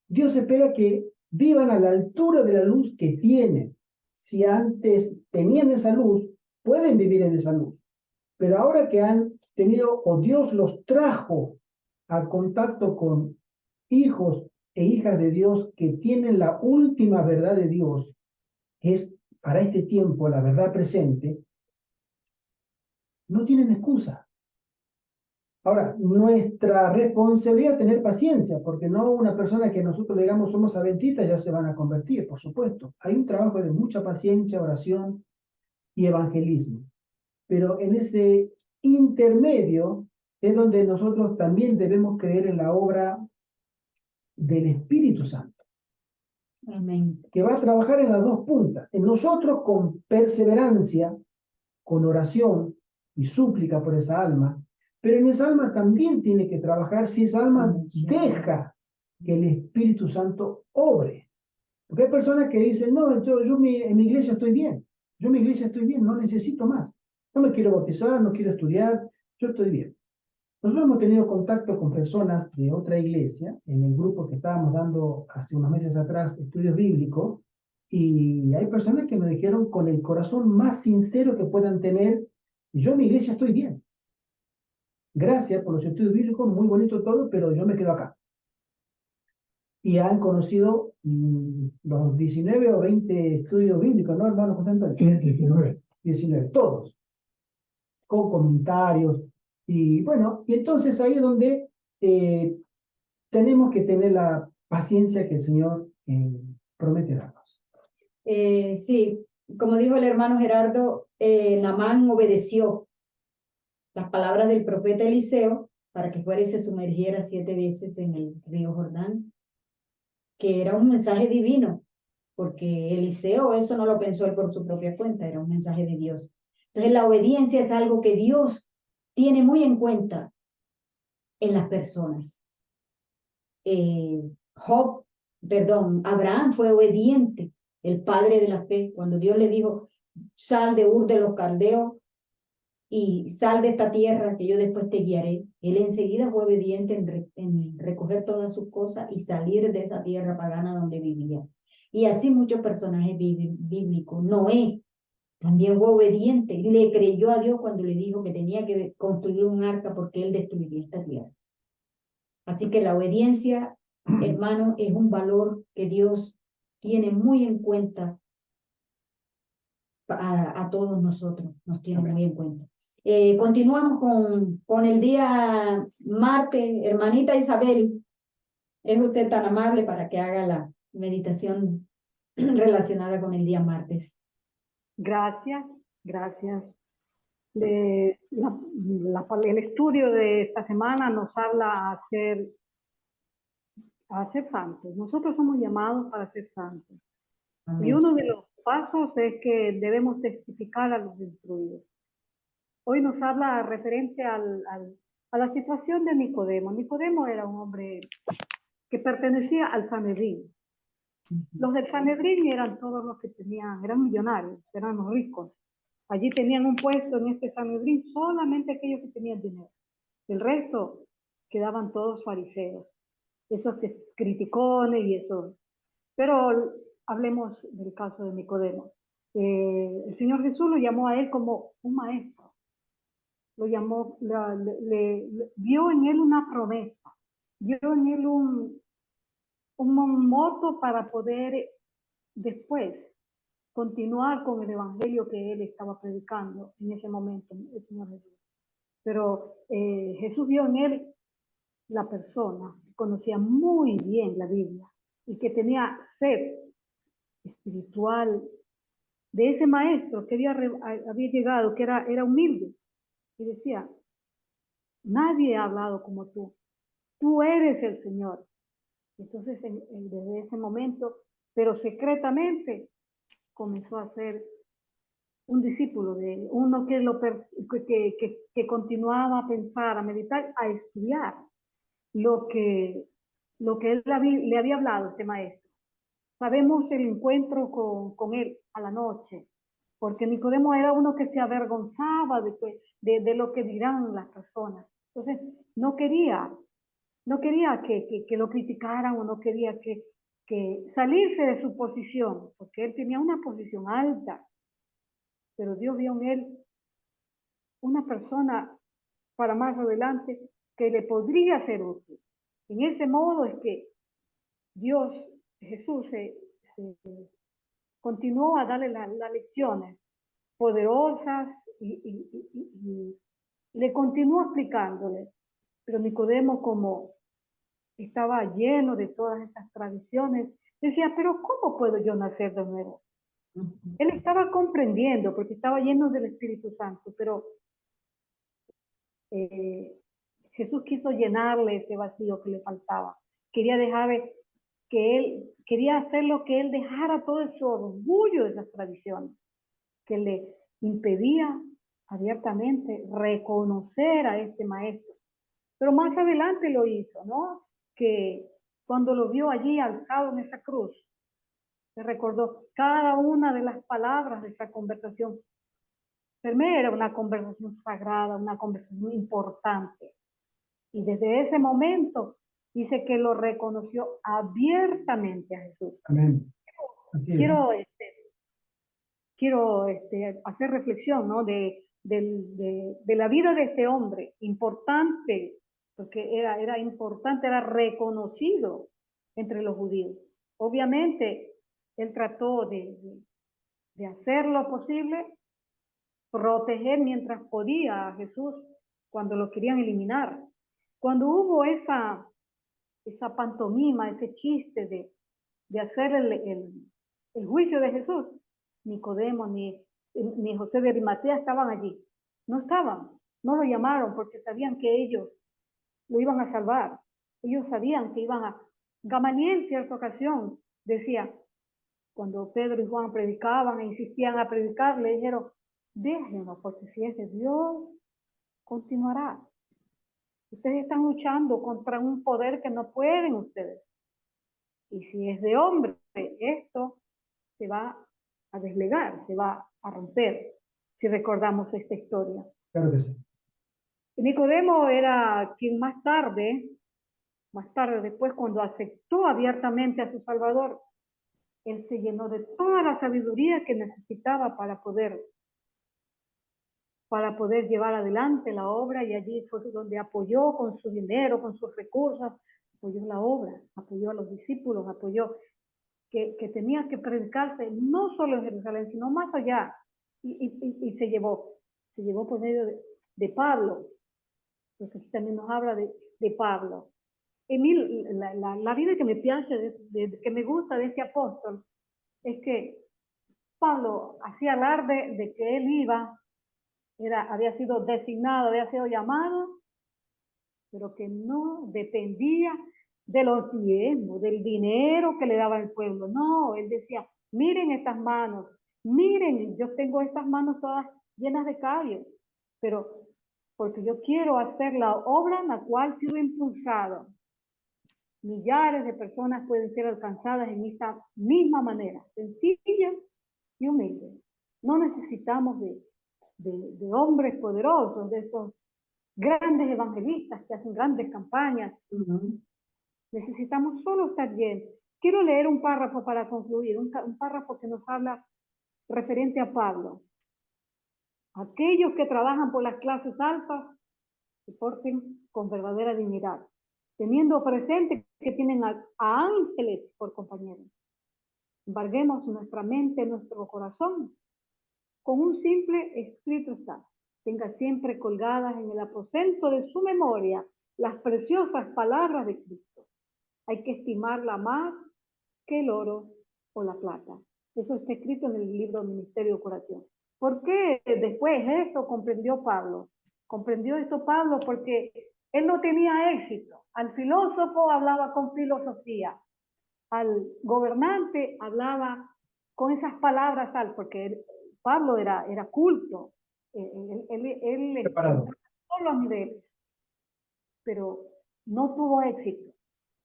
[SPEAKER 1] Dios espera que vivan a la altura de la luz que tienen. Si antes tenían esa luz, pueden vivir en esa luz. Pero ahora que han tenido, o Dios los trajo a contacto con hijos e hijas de Dios que tienen la última verdad de Dios, que es para este tiempo la verdad presente, no tienen excusa. Ahora, nuestra responsabilidad es tener paciencia, porque no una persona que nosotros digamos somos adventistas ya se van a convertir, por supuesto. Hay un trabajo de mucha paciencia, oración y evangelismo. Pero en ese intermedio es donde nosotros también debemos creer en la obra del Espíritu Santo.
[SPEAKER 2] Amén.
[SPEAKER 1] Que va a trabajar en las dos puntas. En nosotros con perseverancia, con oración y súplica por esa alma, Pero en esa alma también tiene que trabajar si esa alma deja que el Espíritu Santo obre. Porque hay personas que dicen, no, en mi iglesia estoy bien. Yo en mi iglesia estoy bien, no necesito más. No me quiero bautizar, no quiero estudiar, yo estoy bien. Nosotros hemos tenido contacto con personas de otra iglesia, en el grupo que estábamos dando hace unos meses atrás estudios bíblicos, y hay personas que me dijeron con el corazón más sincero que puedan tener, yo en mi iglesia estoy bien. Gracias por los estudios bíblicos, muy bonito todo, pero yo me quedo acá. Y han conocido los 19 o 20 estudios bíblicos, ¿no, hermano José Antonio?
[SPEAKER 5] Sí, 19.
[SPEAKER 1] 19, todos, con comentarios. Y bueno, y entonces ahí es donde tenemos que tener la paciencia que el Señor promete darnos.
[SPEAKER 2] Sí, como dijo el hermano Gerardo, Naamán obedeció las palabras del profeta Eliseo para que fuera y se sumergiera 7 veces en el río Jordán, que era un mensaje divino, porque Eliseo eso no lo pensó él por su propia cuenta, era un mensaje de Dios. Entonces la obediencia es algo que Dios tiene muy en cuenta en las personas. Abraham fue obediente, el padre de la fe, cuando Dios le dijo, sal de Ur de los Caldeos y sal de esta tierra que yo después te guiaré. Él enseguida fue obediente en recoger todas sus cosas y salir de esa tierra pagana donde vivía. Y así muchos personajes bíblicos. Noé también fue obediente y le creyó a Dios cuando le dijo que tenía que construir un arca porque él destruiría esta tierra. Así que la obediencia, hermano, es un valor que Dios tiene muy en cuenta a todos nosotros, nos tiene muy en cuenta. Continuamos con el día martes. Hermanita Isabel, ¿es usted tan amable para que haga la meditación relacionada con el día martes?
[SPEAKER 6] Gracias, gracias. El estudio de esta semana nos habla a ser santos. Nosotros somos llamados para ser santos.
[SPEAKER 2] Amén.
[SPEAKER 6] Y uno de los pasos es que debemos testificar a los instruidos. Hoy nos habla referente a la situación de Nicodemo. Nicodemo era un hombre que pertenecía al Sanedrín. Los del Sanedrín eran todos los que eran millonarios, eran los ricos. Allí tenían un puesto en este Sanedrín solamente aquellos que tenían dinero. El resto quedaban todos fariseos, esos criticones y eso. Pero hablemos del caso de Nicodemo. El Señor Jesús lo llamó a él como un maestro. Lo llamó, vio en él una promesa, vio en él un moto para poder después continuar con el evangelio que él estaba predicando en ese momento, el Señor Jesús. Pero Jesús vio en él la persona que conocía muy bien la Biblia y que tenía sed espiritual de ese maestro que había llegado, que era humilde, y decía, nadie ha hablado como tú eres el Señor. Entonces, desde ese momento, pero secretamente, comenzó a ser un discípulo de él, uno que continuaba a pensar, a meditar, a estudiar lo que él le había hablado este maestro. Sabemos el encuentro con él a la noche, porque Nicodemo era uno que se avergonzaba de lo que dirán las personas. Entonces, no quería que lo criticaran o no quería que salirse de su posición, porque él tenía una posición alta, pero Dios vio en él una persona para más adelante que le podría ser útil. En ese modo es que Jesús continuó a darle las lecciones poderosas y le continuó explicándole. Pero Nicodemo, como estaba lleno de todas esas tradiciones, decía, pero ¿cómo puedo yo nacer de nuevo? Él estaba comprendiendo porque estaba lleno del Espíritu Santo, pero Jesús quiso llenarle ese vacío que le faltaba. Quería hacerlo que él dejara todo ese orgullo de esas tradiciones que le impedía abiertamente reconocer a este maestro. Pero más adelante lo hizo, ¿no? Que cuando lo vio allí alzado en esa cruz, se recordó cada una de las palabras de esa conversación. Para mí era una conversación sagrada, una conversación importante. Y desde ese momento dice que lo reconoció abiertamente a Jesús.
[SPEAKER 1] Amén. Así es.
[SPEAKER 6] Quiero hacer reflexión, ¿no? de la vida de este hombre, importante, porque era importante, era reconocido entre los judíos. Obviamente, él trató de hacer lo posible, proteger mientras podía a Jesús cuando lo querían eliminar. Cuando hubo esa pantomima, ese chiste de hacer el juicio de Jesús, Nicodemo ni José de Arimatea estaban allí. No estaban, no lo llamaron porque sabían que ellos lo iban a salvar. Ellos sabían que iban a... Gamaliel en cierta ocasión decía, cuando Pedro y Juan predicaban e insistían a predicar, le dijeron, déjenlo, porque si es de Dios, continuará. Ustedes están luchando contra un poder que no pueden ustedes. Y si es de hombre, esto se va a deslegar, se va a romper, si recordamos esta historia.
[SPEAKER 1] Claro que sí.
[SPEAKER 6] Nicodemo era quien más tarde después, cuando aceptó abiertamente a su Salvador, él se llenó de toda la sabiduría que necesitaba para poder llevar adelante la obra, y allí fue donde apoyó con su dinero, con sus recursos, apoyó la obra, apoyó a los discípulos, apoyó que tenía que predicarse no solo en Jerusalén, sino más allá, y se llevó por medio de Pablo, porque aquí también nos habla de Pablo. Emil, la vida que me piace, que me gusta de este apóstol, es que Pablo hacía alarde de que él había sido designado, había sido llamado, pero que no dependía de los diezmos, del dinero que le daba el pueblo. No, él decía, miren estas manos, miren, yo tengo estas manos todas llenas de callos, pero porque yo quiero hacer la obra en la cual he sido impulsado. Millares de personas pueden ser alcanzadas en esta misma manera, sencilla y humilde. No necesitamos de hombres poderosos, de estos grandes evangelistas que hacen grandes campañas. Necesitamos solo estar llenos. Quiero leer un párrafo para concluir, un párrafo que nos habla referente a Pablo. Aquellos que trabajan por las clases altas se porten con verdadera dignidad, teniendo presente que tienen a ángeles por compañeros. Embarguemos nuestra mente, nuestro corazón. Con un simple escrito está. Tenga siempre colgadas en el aposento de su memoria las preciosas palabras de Cristo. Hay que estimarla más que el oro o la plata. Eso está escrito en el libro Ministerio de Curación. ¿Por qué después esto comprendió Pablo? Comprendió esto Pablo porque él no tenía éxito. Al filósofo hablaba con filosofía. Al gobernante hablaba con esas palabras, porque Pablo era culto. Él
[SPEAKER 1] Preparado.
[SPEAKER 6] todos los niveles, pero no tuvo éxito.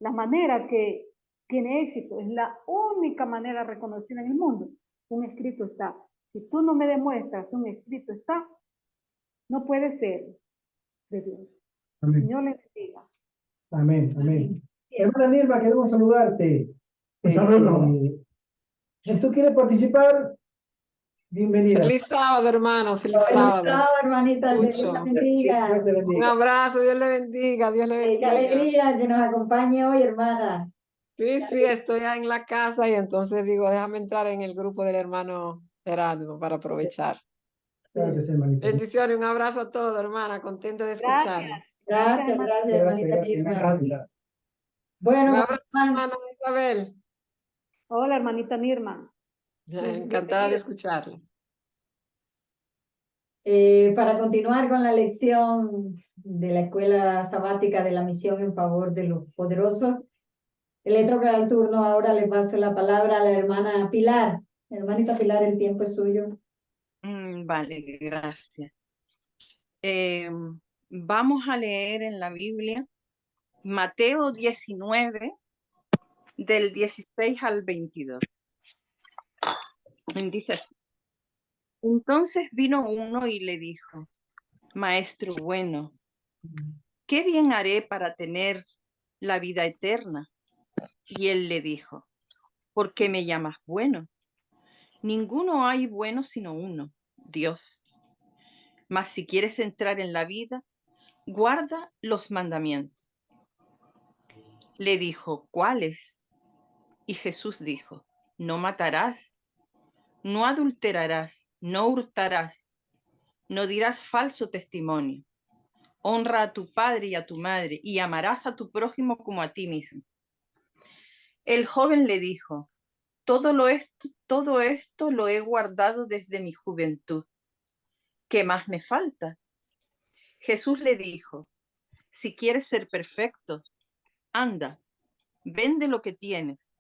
[SPEAKER 6] La manera que tiene éxito es la única manera reconocida en el mundo. Un escrito está. Si tú no me demuestras un escrito está, no puede ser de Dios. El
[SPEAKER 1] Amén.
[SPEAKER 6] Señor le bendiga.
[SPEAKER 1] Amén, amén. Hermana Nirma, queremos saludarte. Si tú quieres participar, bienvenida.
[SPEAKER 5] Feliz sábado, hermano. Feliz
[SPEAKER 2] Feliz
[SPEAKER 5] sábado.
[SPEAKER 2] sábado, hermanita. Dios
[SPEAKER 5] Mucho.
[SPEAKER 2] la bendiga.
[SPEAKER 1] Dios te
[SPEAKER 5] Un
[SPEAKER 1] bendiga.
[SPEAKER 5] abrazo, Dios le bendiga, Dios le
[SPEAKER 2] Qué
[SPEAKER 5] bendiga.
[SPEAKER 2] alegría que nos acompañe hoy, hermana.
[SPEAKER 5] Sí, estoy en la casa y entonces digo, déjame entrar en el grupo del hermano Gerardo para aprovechar.
[SPEAKER 1] Claro que sí, hermanita.
[SPEAKER 5] Bendiciones, un abrazo a todos, hermana, contento de escucharle.
[SPEAKER 2] Gracias,
[SPEAKER 6] hermana.
[SPEAKER 2] gracias, hermanita Irma.
[SPEAKER 1] Gracias.
[SPEAKER 2] Bueno,
[SPEAKER 5] Un abrazo, hermana Isabel.
[SPEAKER 6] Hola, hermanita Nirma.
[SPEAKER 5] Encantada de escucharle.
[SPEAKER 2] para continuar con la lección de la escuela sabática de la misión en favor de los poderosos, le toca el turno. Ahora le paso la palabra a la hermana Pilar. Hermanita Pilar, el tiempo es suyo.
[SPEAKER 7] Vale, gracias. Vamos a leer en la Biblia Mateo 19, del 16 al 22. Dice así: entonces vino uno y le dijo, Maestro bueno, ¿qué bien haré para tener la vida eterna? Y él le dijo, ¿por qué me llamas bueno? Ninguno hay bueno sino uno, Dios. Mas si quieres entrar en la vida, guarda los mandamientos. Le dijo, ¿cuáles? Y Jesús dijo, no matarás, no adulterarás, no hurtarás, no dirás falso testimonio, honra a tu padre y a tu madre, y amarás a tu prójimo como a ti mismo. El joven le dijo, todo esto lo he guardado desde mi juventud. ¿Qué más me falta? Jesús le dijo, si quieres ser perfecto, anda, vende lo que tienes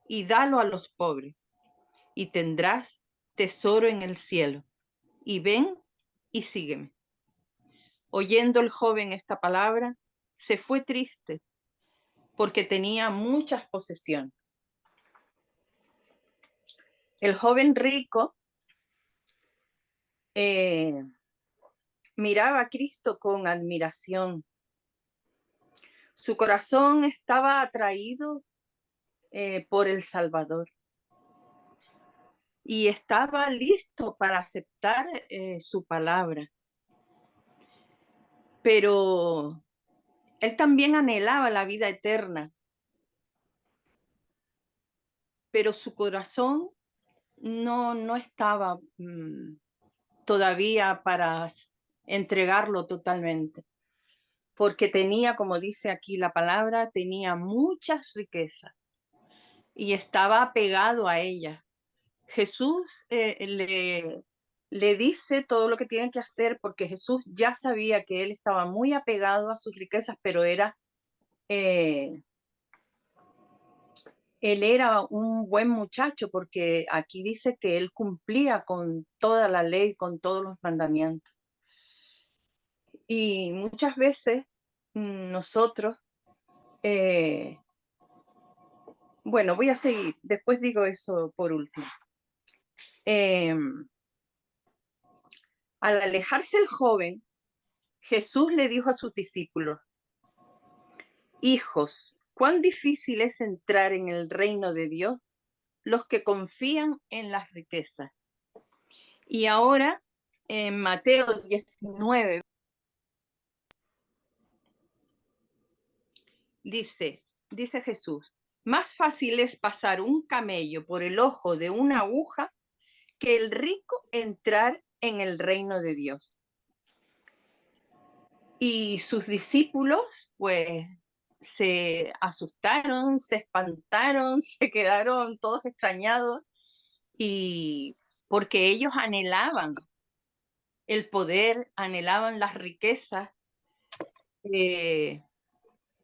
[SPEAKER 7] y dalo a los pobres, y tendrás tesoro en el cielo. Y ven y sígueme. Oyendo el joven esta palabra, se fue triste, porque tenía muchas posesiones. El joven rico miraba a Cristo con admiración. Su corazón estaba atraído por el Salvador y estaba listo para aceptar su palabra. Pero él también anhelaba la vida eterna, pero su corazón no estaba todavía para entregarlo totalmente, porque tenía, como dice aquí la palabra, tenía muchas riquezas y estaba apegado a ellas. Jesús le dice todo lo que tiene que hacer, porque Jesús ya sabía que él estaba muy apegado a sus riquezas, pero él era un buen muchacho, porque aquí dice que él cumplía con toda la ley, con todos los mandamientos. Y muchas veces nosotros, bueno, voy a seguir, después digo eso por último. Al alejarse el joven, Jesús le dijo a sus discípulos, hijos, cuán difícil es entrar en el reino de Dios los que confían en las riquezas. Y ahora, en Mateo 19, dice Jesús, más fácil es pasar un camello por el ojo de una aguja que el rico entrar en el reino de Dios. Y sus discípulos, pues, se asustaron, se espantaron, se quedaron todos extrañados, y porque ellos anhelaban el poder, anhelaban las riquezas, y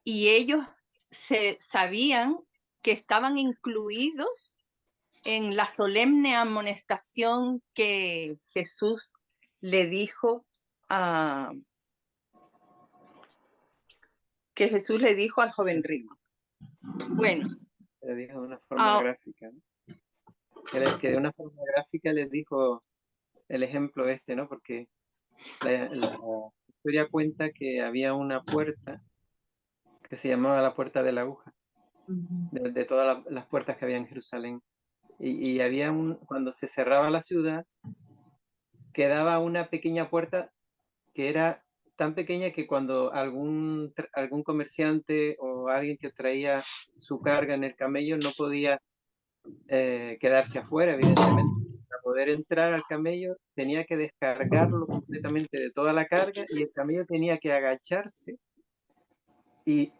[SPEAKER 7] ellos sabían que estaban incluidos en la solemne amonestación que Jesús le dijo al joven rico. Bueno,
[SPEAKER 5] Le dijo de una forma gráfica, ¿no? Que de una forma gráfica les dijo el ejemplo ¿no? Porque la historia cuenta que había una puerta que se llamaba la puerta de la aguja, de todas las puertas que había en Jerusalén. Y había cuando se cerraba la ciudad, quedaba una pequeña puerta que era tan pequeña que cuando algún comerciante o alguien que traía su carga en el camello no podía quedarse afuera, evidentemente. Para poder entrar al camello tenía que descargarlo completamente de toda la carga, y el camello tenía que agacharse, y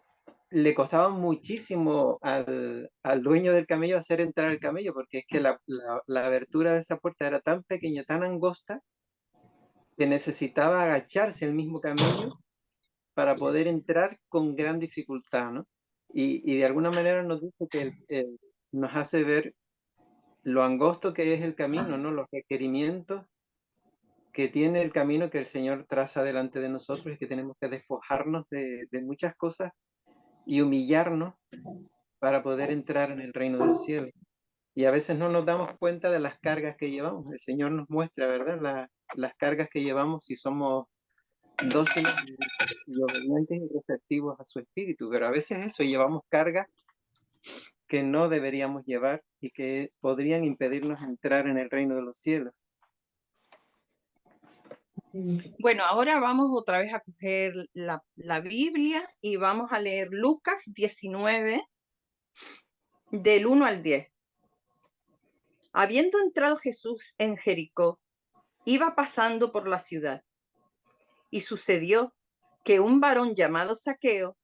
[SPEAKER 5] le costaba muchísimo al dueño del camello hacer entrar el camello, porque es que la abertura de esa puerta era tan pequeña, tan angosta, que necesitaba agacharse el mismo camello para poder entrar con gran dificultad, ¿no? Y de alguna manera nos dice que nos hace ver lo angosto que es el camino, ¿no? Los requerimientos que tiene el camino que el Señor traza delante de nosotros y que tenemos que despojarnos de muchas cosas y humillarnos para poder entrar en el reino de los cielos. Y a veces no nos damos cuenta de las cargas que llevamos. El Señor nos muestra, ¿verdad? Las cargas que llevamos si somos dóciles y obedientes y receptivos a su espíritu. Pero a veces eso, llevamos cargas que no deberíamos llevar y que podrían impedirnos entrar en el reino de los cielos.
[SPEAKER 7] Bueno, ahora vamos otra vez a coger la Biblia y vamos a leer Lucas 19, del 1 al 10. Habiendo entrado Jesús en Jericó, iba pasando por la ciudad. Y sucedió que un varón llamado Zaqueo,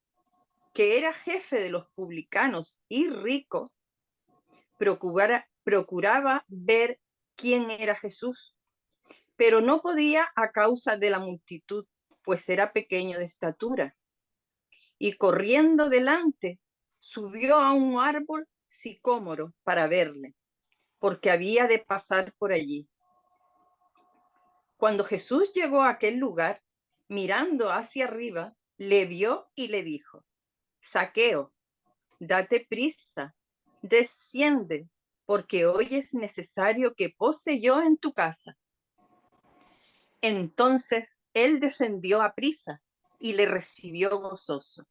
[SPEAKER 7] que era jefe de los publicanos y rico, procuraba ver quién era Jesús, pero no podía a causa de la multitud, pues era pequeño de estatura. Y corriendo delante, subió a un árbol sicómoro para verle, porque había de pasar por allí. Cuando Jesús llegó a aquel lugar, mirando hacia arriba, le vio y le dijo: Zaqueo, date prisa, desciende, porque hoy es necesario que pose yo en tu casa. Entonces él descendió a prisa y le recibió gozoso.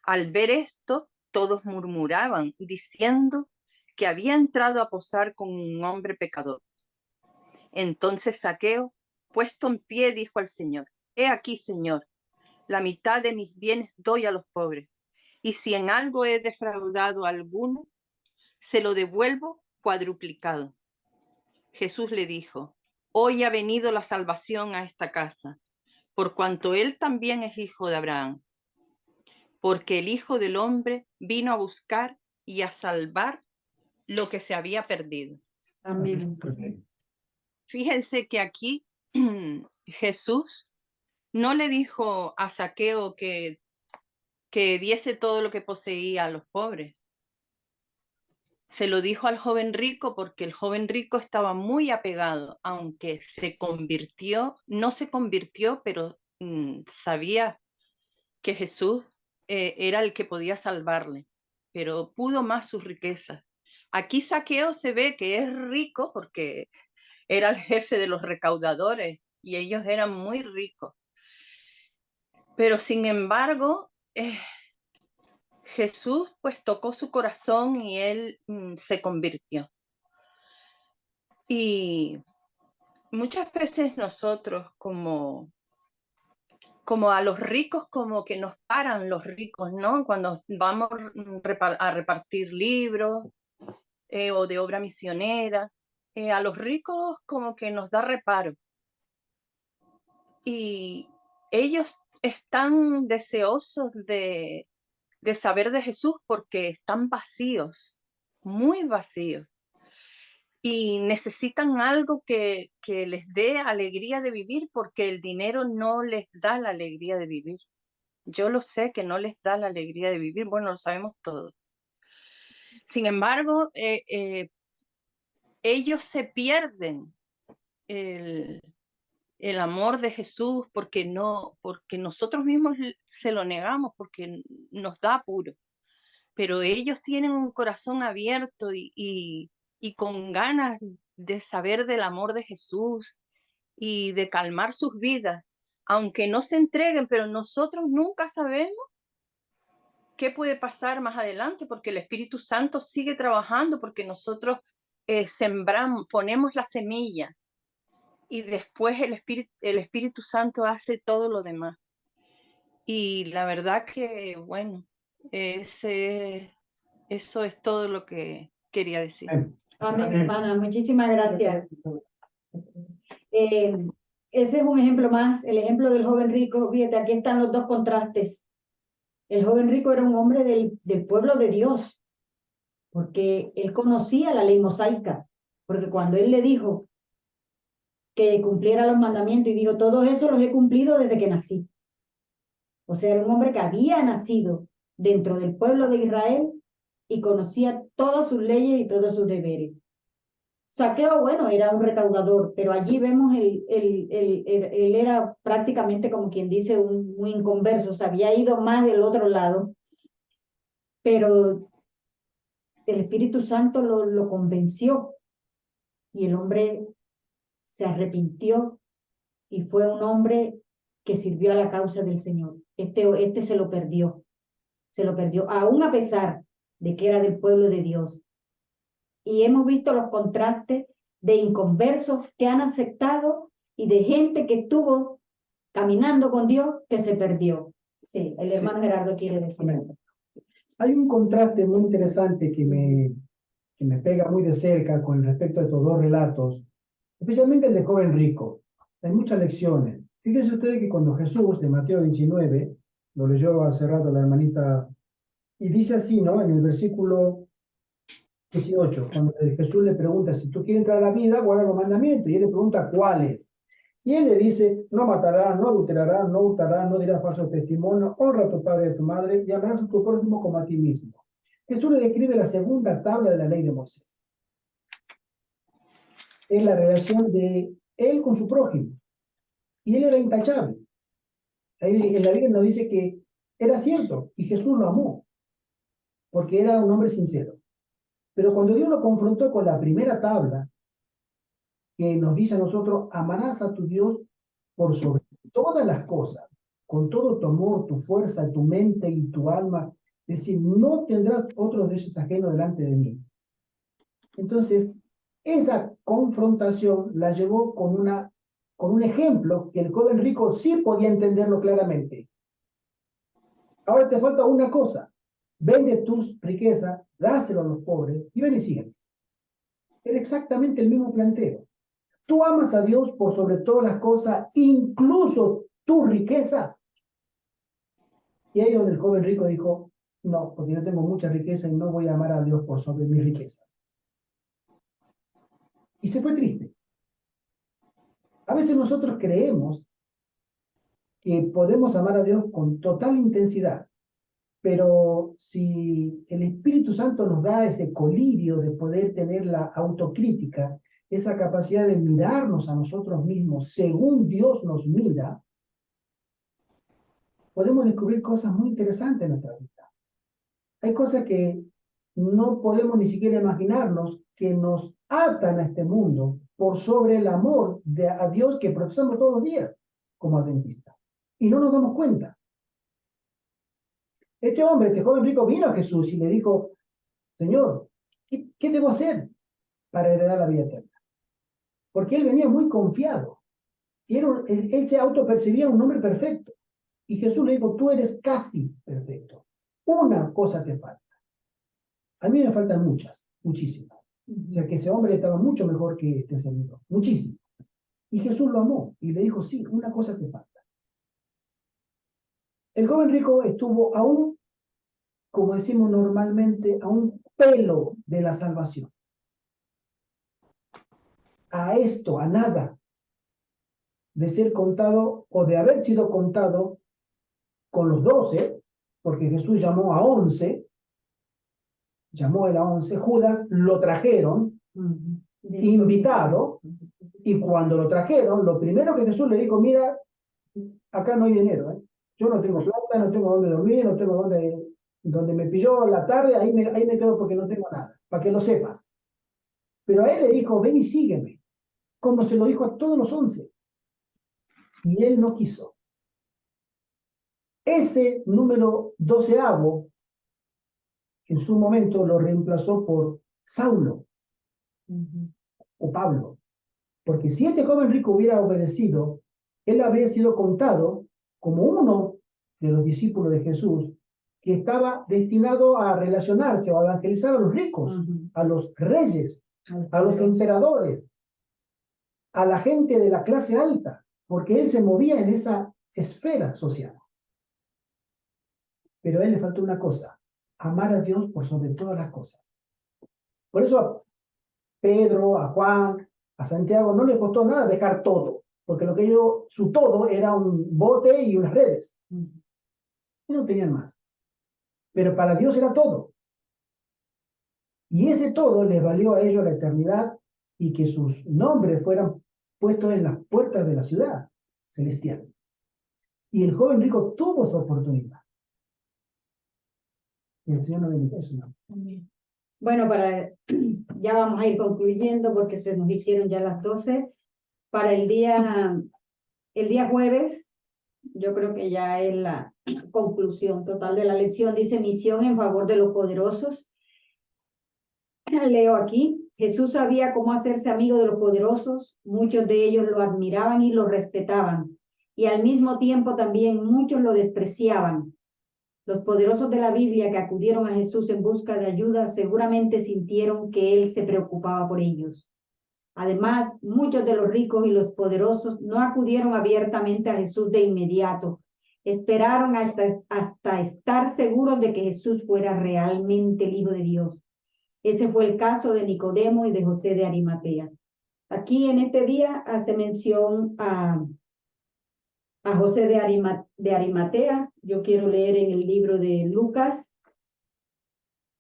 [SPEAKER 7] Al ver esto, todos murmuraban, diciendo que había entrado a posar con un hombre pecador. Entonces Zaqueo, puesto en pie, dijo al Señor: He aquí, Señor, la mitad de mis bienes doy a los pobres, y si en algo he defraudado a alguno, se lo devuelvo cuadruplicado. Jesús le dijo: Hoy ha venido la salvación a esta casa, por cuanto él también es hijo de Abraham, porque el Hijo del Hombre vino a buscar y a salvar lo que se había perdido.
[SPEAKER 2] Amén.
[SPEAKER 7] Fíjense que aquí Jesús no le dijo a Zaqueo que diese todo lo que poseía a los pobres. Se lo dijo al joven rico porque el joven rico estaba muy apegado, aunque no se convirtió, pero sabía que Jesús era el que podía salvarle, pero pudo más sus riquezas. Aquí Zaqueo se ve que es rico porque era el jefe de los recaudadores y ellos eran muy ricos. Pero sin embargo, Jesús pues tocó su corazón y él se convirtió. Y muchas veces nosotros como a los ricos, como que nos paran los ricos, ¿no? Cuando vamos a repartir libros o de obra misionera, a los ricos como que nos da reparo. Y ellos están deseosos de saber de Jesús porque están vacíos, muy vacíos. Y necesitan algo que les dé alegría de vivir porque el dinero no les da la alegría de vivir. Yo lo sé que no les da la alegría de vivir, bueno, lo sabemos todos. Sin embargo, ellos se pierden el amor de Jesús porque nosotros mismos se lo negamos, porque nos da apuro. Pero ellos tienen un corazón abierto y con ganas de saber del amor de Jesús y de calmar sus vidas, aunque no se entreguen, pero nosotros nunca sabemos qué puede pasar más adelante, porque el Espíritu Santo sigue trabajando, porque nosotros sembramos, ponemos la semilla y después el Espíritu Santo hace todo lo demás. Y la verdad que, bueno, eso es todo lo que quería decir.
[SPEAKER 2] Amén, hermana. Muchísimas gracias. Ese es un ejemplo más, el ejemplo del joven rico. Fíjate, aquí están los dos contrastes. El joven rico era un hombre del pueblo de Dios, porque él conocía la ley mosaica, porque cuando él le dijo que cumpliera los mandamientos y dijo, todo eso los he cumplido desde que nací. O sea, era un hombre que había nacido dentro del pueblo de Israel y conocía todas sus leyes y todos sus deberes. Saqueo, bueno, era un recaudador, pero allí vemos él era prácticamente como quien dice un inconverso, se había ido más del otro lado, pero el Espíritu Santo lo convenció y el hombre se arrepintió y fue un hombre que sirvió a la causa del Señor. Este se lo perdió, aún a pesar de que era del pueblo de Dios. Y hemos visto los contrastes de inconversos que han aceptado y de gente que estuvo caminando con Dios que se perdió. Sí, el hermano Gerardo quiere decir.
[SPEAKER 1] Amén. Hay un contraste muy interesante que me pega muy de cerca con respecto a estos dos relatos, especialmente el de joven rico. Hay muchas lecciones. Fíjense ustedes que cuando Jesús, de Mateo 19, lo leyó hace rato la hermanita, y dice así, ¿no? En el versículo 18, cuando Jesús le pregunta, si tú quieres entrar a la vida, guarda los mandamientos, y él le pregunta cuáles. Y él le dice, no matarás, no adulterarás, no hurtarás, no dirás falso testimonio, honra a tu padre y a tu madre, y amarás a tu prójimo como a ti mismo. Jesús le describe la segunda tabla de la ley de Moisés. Es la relación de él con su prójimo. Y él era intachable. Ahí en la Biblia nos dice que era cierto, y Jesús lo amó, porque era un hombre sincero. Pero cuando Dios lo confrontó con la primera tabla, que nos dice a nosotros, amarás a tu Dios por sobre todas las cosas, con todo tu amor, tu fuerza, tu mente y tu alma, es decir, no tendrás otros dioses ajenos delante de mí. Entonces, esa confrontación la llevó con un ejemplo que el joven rico sí podía entenderlo claramente. Ahora te falta una cosa, vende tus riquezas, dáselo a los pobres y ven y sígueme. Era exactamente el mismo planteo. Tú amas a Dios por sobre todas las cosas, incluso tus riquezas. Y ahí donde el joven rico dijo, no, porque yo tengo mucha riqueza y no voy a amar a Dios por sobre mis riquezas. Y se fue triste. A veces nosotros creemos que podemos amar a Dios con total intensidad, pero si el Espíritu Santo nos da ese colirio de poder tener la autocrítica, esa capacidad de mirarnos a nosotros mismos según Dios nos mira, podemos descubrir cosas muy interesantes en nuestra vida. Hay cosas que no podemos ni siquiera imaginarnos que nos atan a este mundo por sobre el amor a Dios que profesamos todos los días como adventistas. Y no nos damos cuenta. Este joven rico, vino a Jesús y le dijo, Señor, ¿qué debo hacer para heredar la vida eterna? Porque él venía muy confiado. Y él se autopercibía un hombre perfecto. Y Jesús le dijo, tú eres casi perfecto. Una cosa te falta. A mí me faltan muchas, muchísimas. O sea que ese hombre estaba mucho mejor que este servidor. Muchísimo. Y Jesús lo amó y le dijo, sí, una cosa te falta. El joven rico estuvo aún, como decimos normalmente, a un pelo de la salvación. A esto, a nada, de ser contado o de haber sido contado con los 12, porque Jesús llamó a 11, llamó él a 11, Judas lo trajeron, invitado, y cuando lo trajeron, lo primero que Jesús le dijo, mira, acá no hay dinero, ¿eh? Yo no tengo plata, no tengo dónde dormir, no tengo donde me pilló la tarde, ahí me quedo porque no tengo nada, para que lo sepas. Pero a él le dijo, ven y sígueme, como se lo dijo a todos los 11. Y él no quiso. Ese número 12avo, en su momento lo reemplazó por Saulo o Pablo. Porque si este joven rico hubiera obedecido, él habría sido contado como uno de los discípulos de Jesús que estaba destinado a relacionarse o a evangelizar a los ricos, a los reyes, a los emperadores, a la gente de la clase alta, porque él se movía en esa esfera social. Pero a él le faltó una cosa, amar a Dios por sobre todas las cosas. Por eso a Pedro, a Juan, a Santiago no les costó nada dejar todo, porque su todo era un bote y unas redes. Y no tenían más. Pero para Dios era todo. Y ese todo les valió a ellos la eternidad y que sus nombres fueran puestos en las puertas de la ciudad celestial. Y el joven rico tuvo su oportunidad. Y el Señor nos bendiga eso, ¿no?
[SPEAKER 2] Bueno, ya vamos a ir concluyendo porque se nos hicieron ya las 12. Para el día jueves, yo creo que ya es la conclusión total de la lección. Dice misión en favor de los poderosos. Leo aquí. Jesús sabía cómo hacerse amigo de los poderosos. Muchos de ellos lo admiraban y lo respetaban. Y al mismo tiempo también muchos lo despreciaban. Los poderosos de la Biblia que acudieron a Jesús en busca de ayuda seguramente sintieron que Él se preocupaba por ellos. Además, muchos de los ricos y los poderosos no acudieron abiertamente a Jesús de inmediato. Esperaron hasta estar seguros de que Jesús fuera realmente el Hijo de Dios. Ese fue el caso de Nicodemo y de José de Arimatea. Aquí en este día hace mención a José de Arimatea. Yo quiero leer en el libro de Lucas,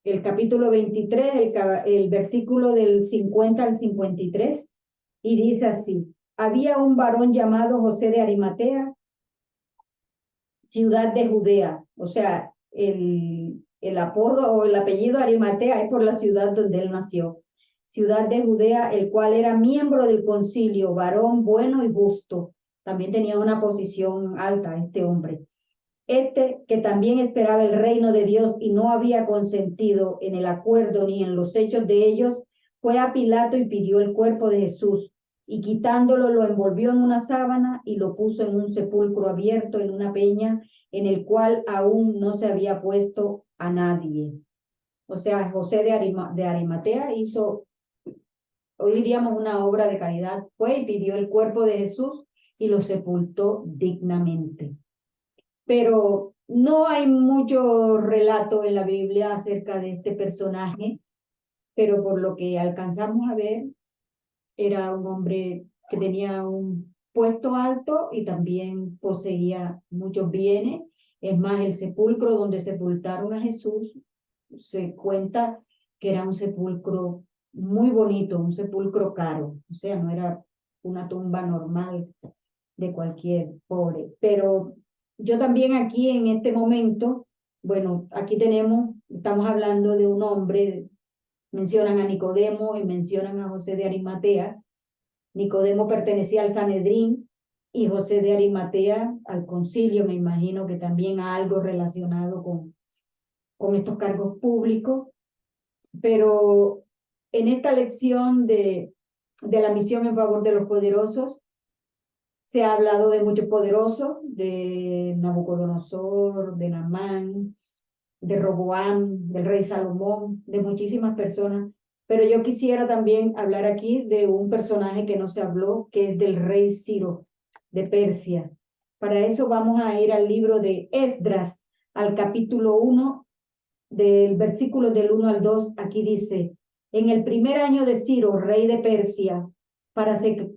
[SPEAKER 2] el capítulo 23, el versículo del 50 al 53, y dice así: había un varón llamado José de Arimatea, ciudad de Judea. O sea, el apodo o el apellido Arimatea es por la ciudad donde él nació. Ciudad de Judea, el cual era miembro del concilio, varón bueno y justo. También tenía una posición alta este hombre. Que también esperaba el reino de Dios y no había consentido en el acuerdo ni en los hechos de ellos, fue a Pilato y pidió el cuerpo de Jesús, y quitándolo lo envolvió en una sábana y lo puso en un sepulcro abierto en una peña, en el cual aún no se había puesto a nadie. O sea, José de Arimatea hizo, hoy diríamos, una obra de caridad. Fue y pidió el cuerpo de Jesús y lo sepultó dignamente. Pero no hay mucho relato en la Biblia acerca de este personaje, pero por lo que alcanzamos a ver, era un hombre que tenía un puesto alto y también poseía muchos bienes. Es más, el sepulcro donde sepultaron a Jesús, se cuenta que era un sepulcro muy bonito, un sepulcro caro. O sea, no era una tumba normal de cualquier pobre. Pero yo también aquí en este momento, bueno, aquí estamos hablando de un hombre, mencionan a Nicodemo y mencionan a José de Arimatea. Nicodemo pertenecía al Sanedrín y José de Arimatea al concilio, me imagino que también a algo relacionado con estos cargos públicos. Pero en esta lección de la misión en favor de los poderosos, se ha hablado de muchos poderosos, de Nabucodonosor, de Naamán, de Roboam, del rey Salomón, de muchísimas personas. Pero yo quisiera también hablar aquí de un personaje que no se habló, que es del rey Ciro de Persia. Para eso vamos a ir al libro de Esdras, al capítulo 1, del versículo del 1 al 2. Aquí dice: en el primer año de Ciro, rey de Persia,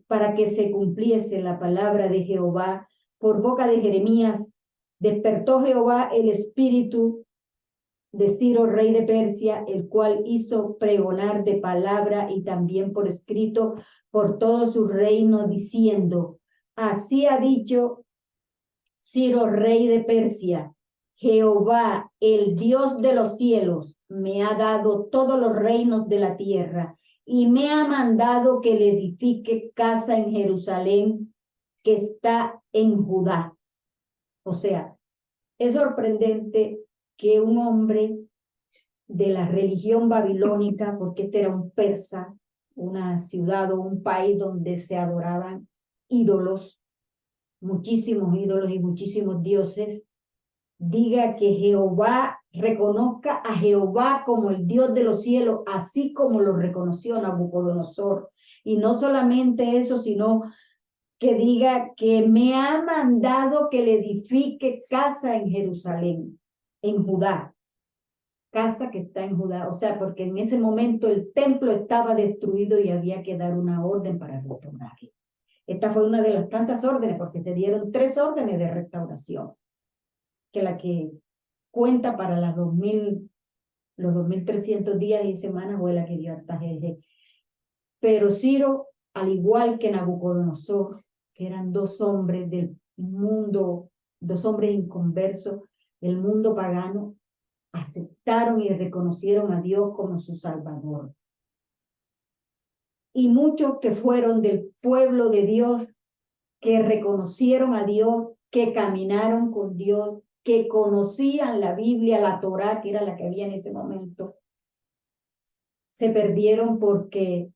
[SPEAKER 2] para que se cumpliese la palabra de Jehová por boca de Jeremías, despertó Jehová el espíritu de Ciro, rey de Persia, el cual hizo pregonar de palabra y también por escrito por todo su reino, diciendo: así ha dicho Ciro, rey de Persia: Jehová, el Dios de los cielos, me ha dado todos los reinos de la tierra y me ha mandado que le edifique casa en Jerusalén, que está en Judá. O sea, es sorprendente que un hombre de la religión babilónica, porque este era un persa, una ciudad o un país donde se adoraban ídolos, muchísimos ídolos y muchísimos dioses, diga que Jehová, reconozca a Jehová como el Dios de los cielos, así como lo reconoció Nabucodonosor. Y no solamente eso, sino que diga que me ha mandado que le edifique casa en Jerusalén, en Judá. Casa que está en Judá, o sea, porque en ese momento el templo estaba destruido y había que dar una orden para restaurarlo. Esta fue una de las tantas órdenes, porque se dieron 3 órdenes de restauración, que la que cuenta para los 2.300 días y semanas fue la que dio Artajerjes. Pero Ciro, al igual que Nabucodonosor, que eran dos hombres del mundo, dos hombres inconversos del mundo pagano, aceptaron y reconocieron a Dios como su Salvador. Y muchos que fueron del pueblo de Dios, que reconocieron a Dios, que caminaron con Dios, que conocían la Biblia, la Torá, que era la que había en ese momento, se perdieron porque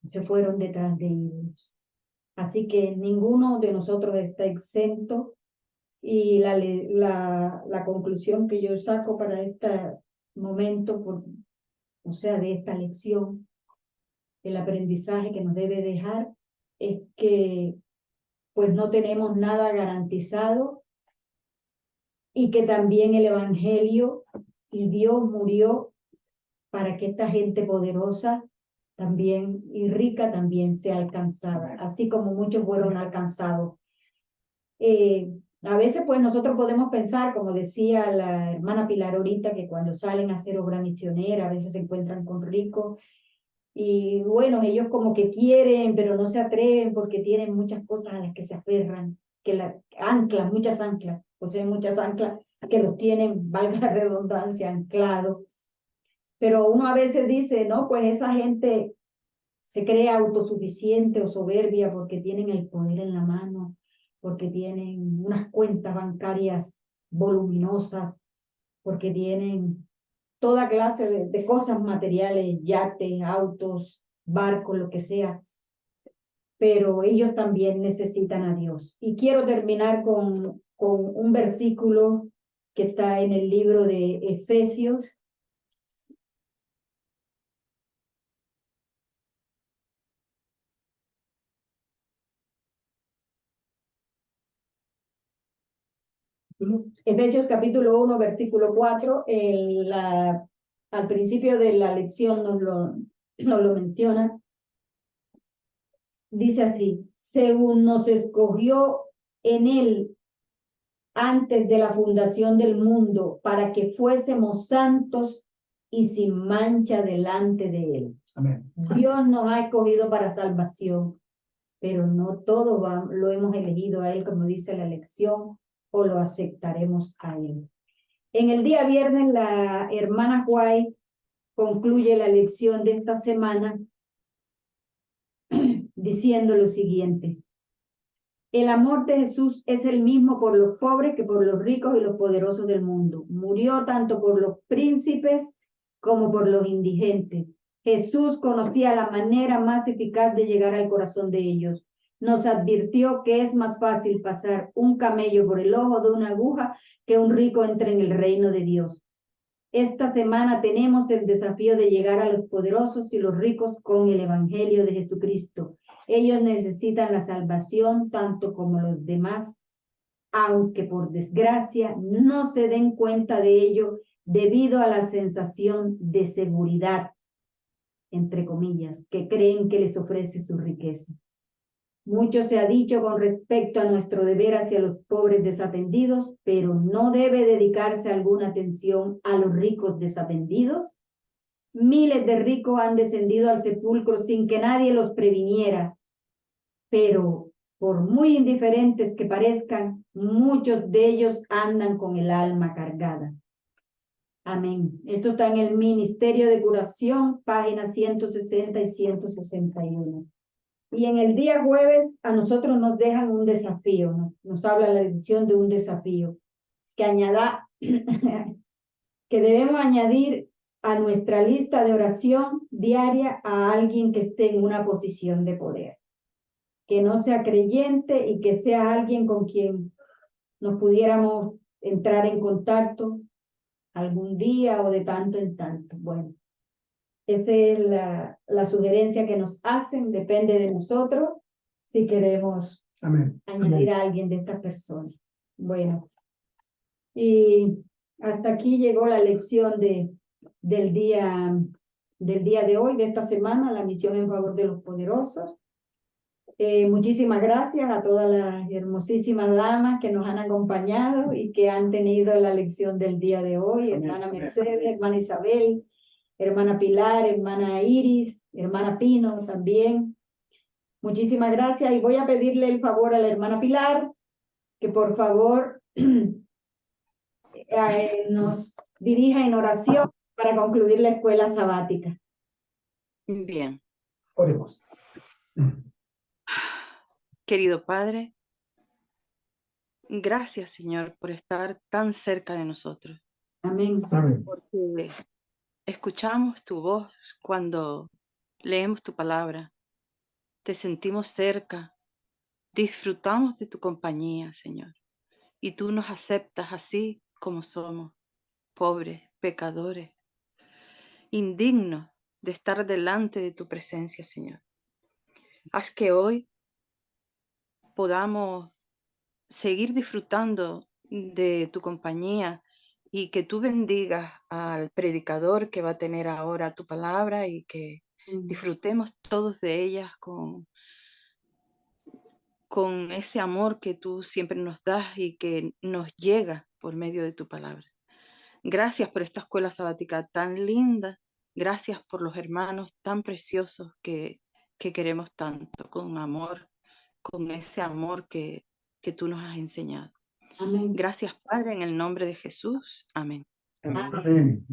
[SPEAKER 2] se fueron detrás de ellos. Así que ninguno de nosotros está exento, y la conclusión que yo saco para este momento, o sea, de esta lección, el aprendizaje que nos debe dejar, es que pues no tenemos nada garantizado, y que también el Evangelio y Dios murió para que esta gente poderosa también y rica también sea alcanzada, así como muchos fueron alcanzados. A veces pues nosotros podemos pensar, como decía la hermana Pilar ahorita, que cuando salen a hacer obra misionera a veces se encuentran con ricos, y bueno, ellos como que quieren, pero no se atreven porque tienen muchas cosas a las que se aferran, que anclas, muchas anclas, poseen muchas anclas que los tienen, valga la redundancia, anclados. Pero uno a veces dice, no, pues esa gente se cree autosuficiente o soberbia porque tienen el poder en la mano, porque tienen unas cuentas bancarias voluminosas, porque tienen toda clase de cosas materiales, yates, autos, barcos, lo que sea. Pero ellos también necesitan a Dios. Y quiero terminar con un versículo que está en el libro de Efesios. Efesios capítulo 1, versículo 4, al principio de la lección nos lo menciona. Dice así: según nos escogió en él antes de la fundación del mundo, para que fuésemos santos y sin mancha delante de él.
[SPEAKER 1] Amén.
[SPEAKER 2] Dios nos ha escogido para salvación, pero no todos lo hemos elegido a él, como dice la lección, o lo aceptaremos a él. En el día viernes, la hermana White concluye la lección de esta semana diciendo lo siguiente: el amor de Jesús es el mismo por los pobres que por los ricos y los poderosos del mundo. Murió tanto por los príncipes como por los indigentes. Jesús conocía la manera más eficaz de llegar al corazón de ellos. Nos advirtió que es más fácil pasar un camello por el ojo de una aguja que un rico entre en el reino de Dios. Esta semana tenemos el desafío de llegar a los poderosos y los ricos con el Evangelio de Jesucristo. Ellos necesitan la salvación tanto como los demás, aunque por desgracia no se den cuenta de ello debido a la sensación de seguridad, entre comillas, que creen que les ofrece su riqueza. Mucho se ha dicho con respecto a nuestro deber hacia los pobres desatendidos, pero ¿no debe dedicarse alguna atención a los ricos desatendidos? Miles de ricos han descendido al sepulcro sin que nadie los previniera, pero por muy indiferentes que parezcan, muchos de ellos andan con el alma cargada. Amén. Esto está en el Ministerio de Curación, páginas 160 y 161. Y en el día jueves a nosotros nos dejan un desafío, ¿no? Nos habla la edición de un desafío que debemos añadir a nuestra lista de oración diaria a alguien que esté en una posición de poder, que no sea creyente y que sea alguien con quien nos pudiéramos entrar en contacto algún día o de tanto en tanto. Bueno, esa es la sugerencia que nos hacen, depende de nosotros si queremos
[SPEAKER 1] Amén.
[SPEAKER 2] añadir
[SPEAKER 1] Amén.
[SPEAKER 2] a alguien de estas personas. Bueno, y hasta aquí llegó la lección del día de hoy, de esta semana, la misión en favor de los poderosos. Muchísimas gracias a todas las hermosísimas damas que nos han acompañado y que han tenido la lección del día de hoy, hermana Mercedes, hermana Isabel, hermana Pilar, hermana Iris, hermana Pino también. Muchísimas gracias y voy a pedirle el favor a la hermana Pilar que por favor nos dirija en oración para concluir la escuela sabática.
[SPEAKER 7] Bien.
[SPEAKER 1] Oremos.
[SPEAKER 7] Querido Padre, gracias, Señor, por estar tan cerca de nosotros.
[SPEAKER 2] Amén.
[SPEAKER 1] Amén.
[SPEAKER 7] Porque escuchamos tu voz cuando leemos tu palabra. Te sentimos cerca. Disfrutamos de tu compañía, Señor. Y tú nos aceptas así como somos, pobres, pecadores, indignos de estar delante de tu presencia, Señor. Haz que hoy podamos seguir disfrutando de tu compañía y que tú bendigas al predicador que va a tener ahora tu palabra y que disfrutemos todos de ellas con ese amor que tú siempre nos das y que nos llega por medio de tu palabra. Gracias por esta escuela sabática tan linda. Gracias por los hermanos tan preciosos que queremos tanto, con amor, con ese amor que tú nos has enseñado.
[SPEAKER 2] Amén.
[SPEAKER 7] Gracias, Padre, en el nombre de Jesús. Amén.
[SPEAKER 1] Amén.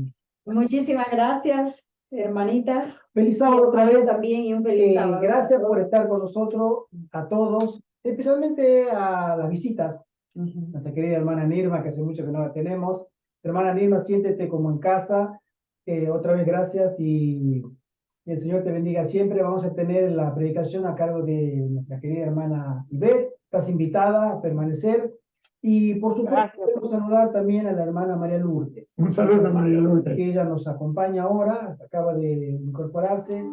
[SPEAKER 2] Muchísimas gracias, hermanitas.
[SPEAKER 1] Feliz sábado otra vez.
[SPEAKER 2] También y un feliz sábado.
[SPEAKER 1] Gracias por estar con nosotros, a todos, especialmente a las visitas. Nuestra querida hermana Nirma, que hace mucho que no la tenemos. Hermana Nirma, siéntete como en casa. Otra vez gracias y el Señor te bendiga siempre. Vamos a tener la predicación a cargo de nuestra querida hermana Ivette. Estás invitada a permanecer. Y por supuesto, queremos saludar también a la hermana María Lourdes.
[SPEAKER 8] Un saludo a María Lourdes.
[SPEAKER 1] Que ella nos acompaña ahora, acaba de incorporarse.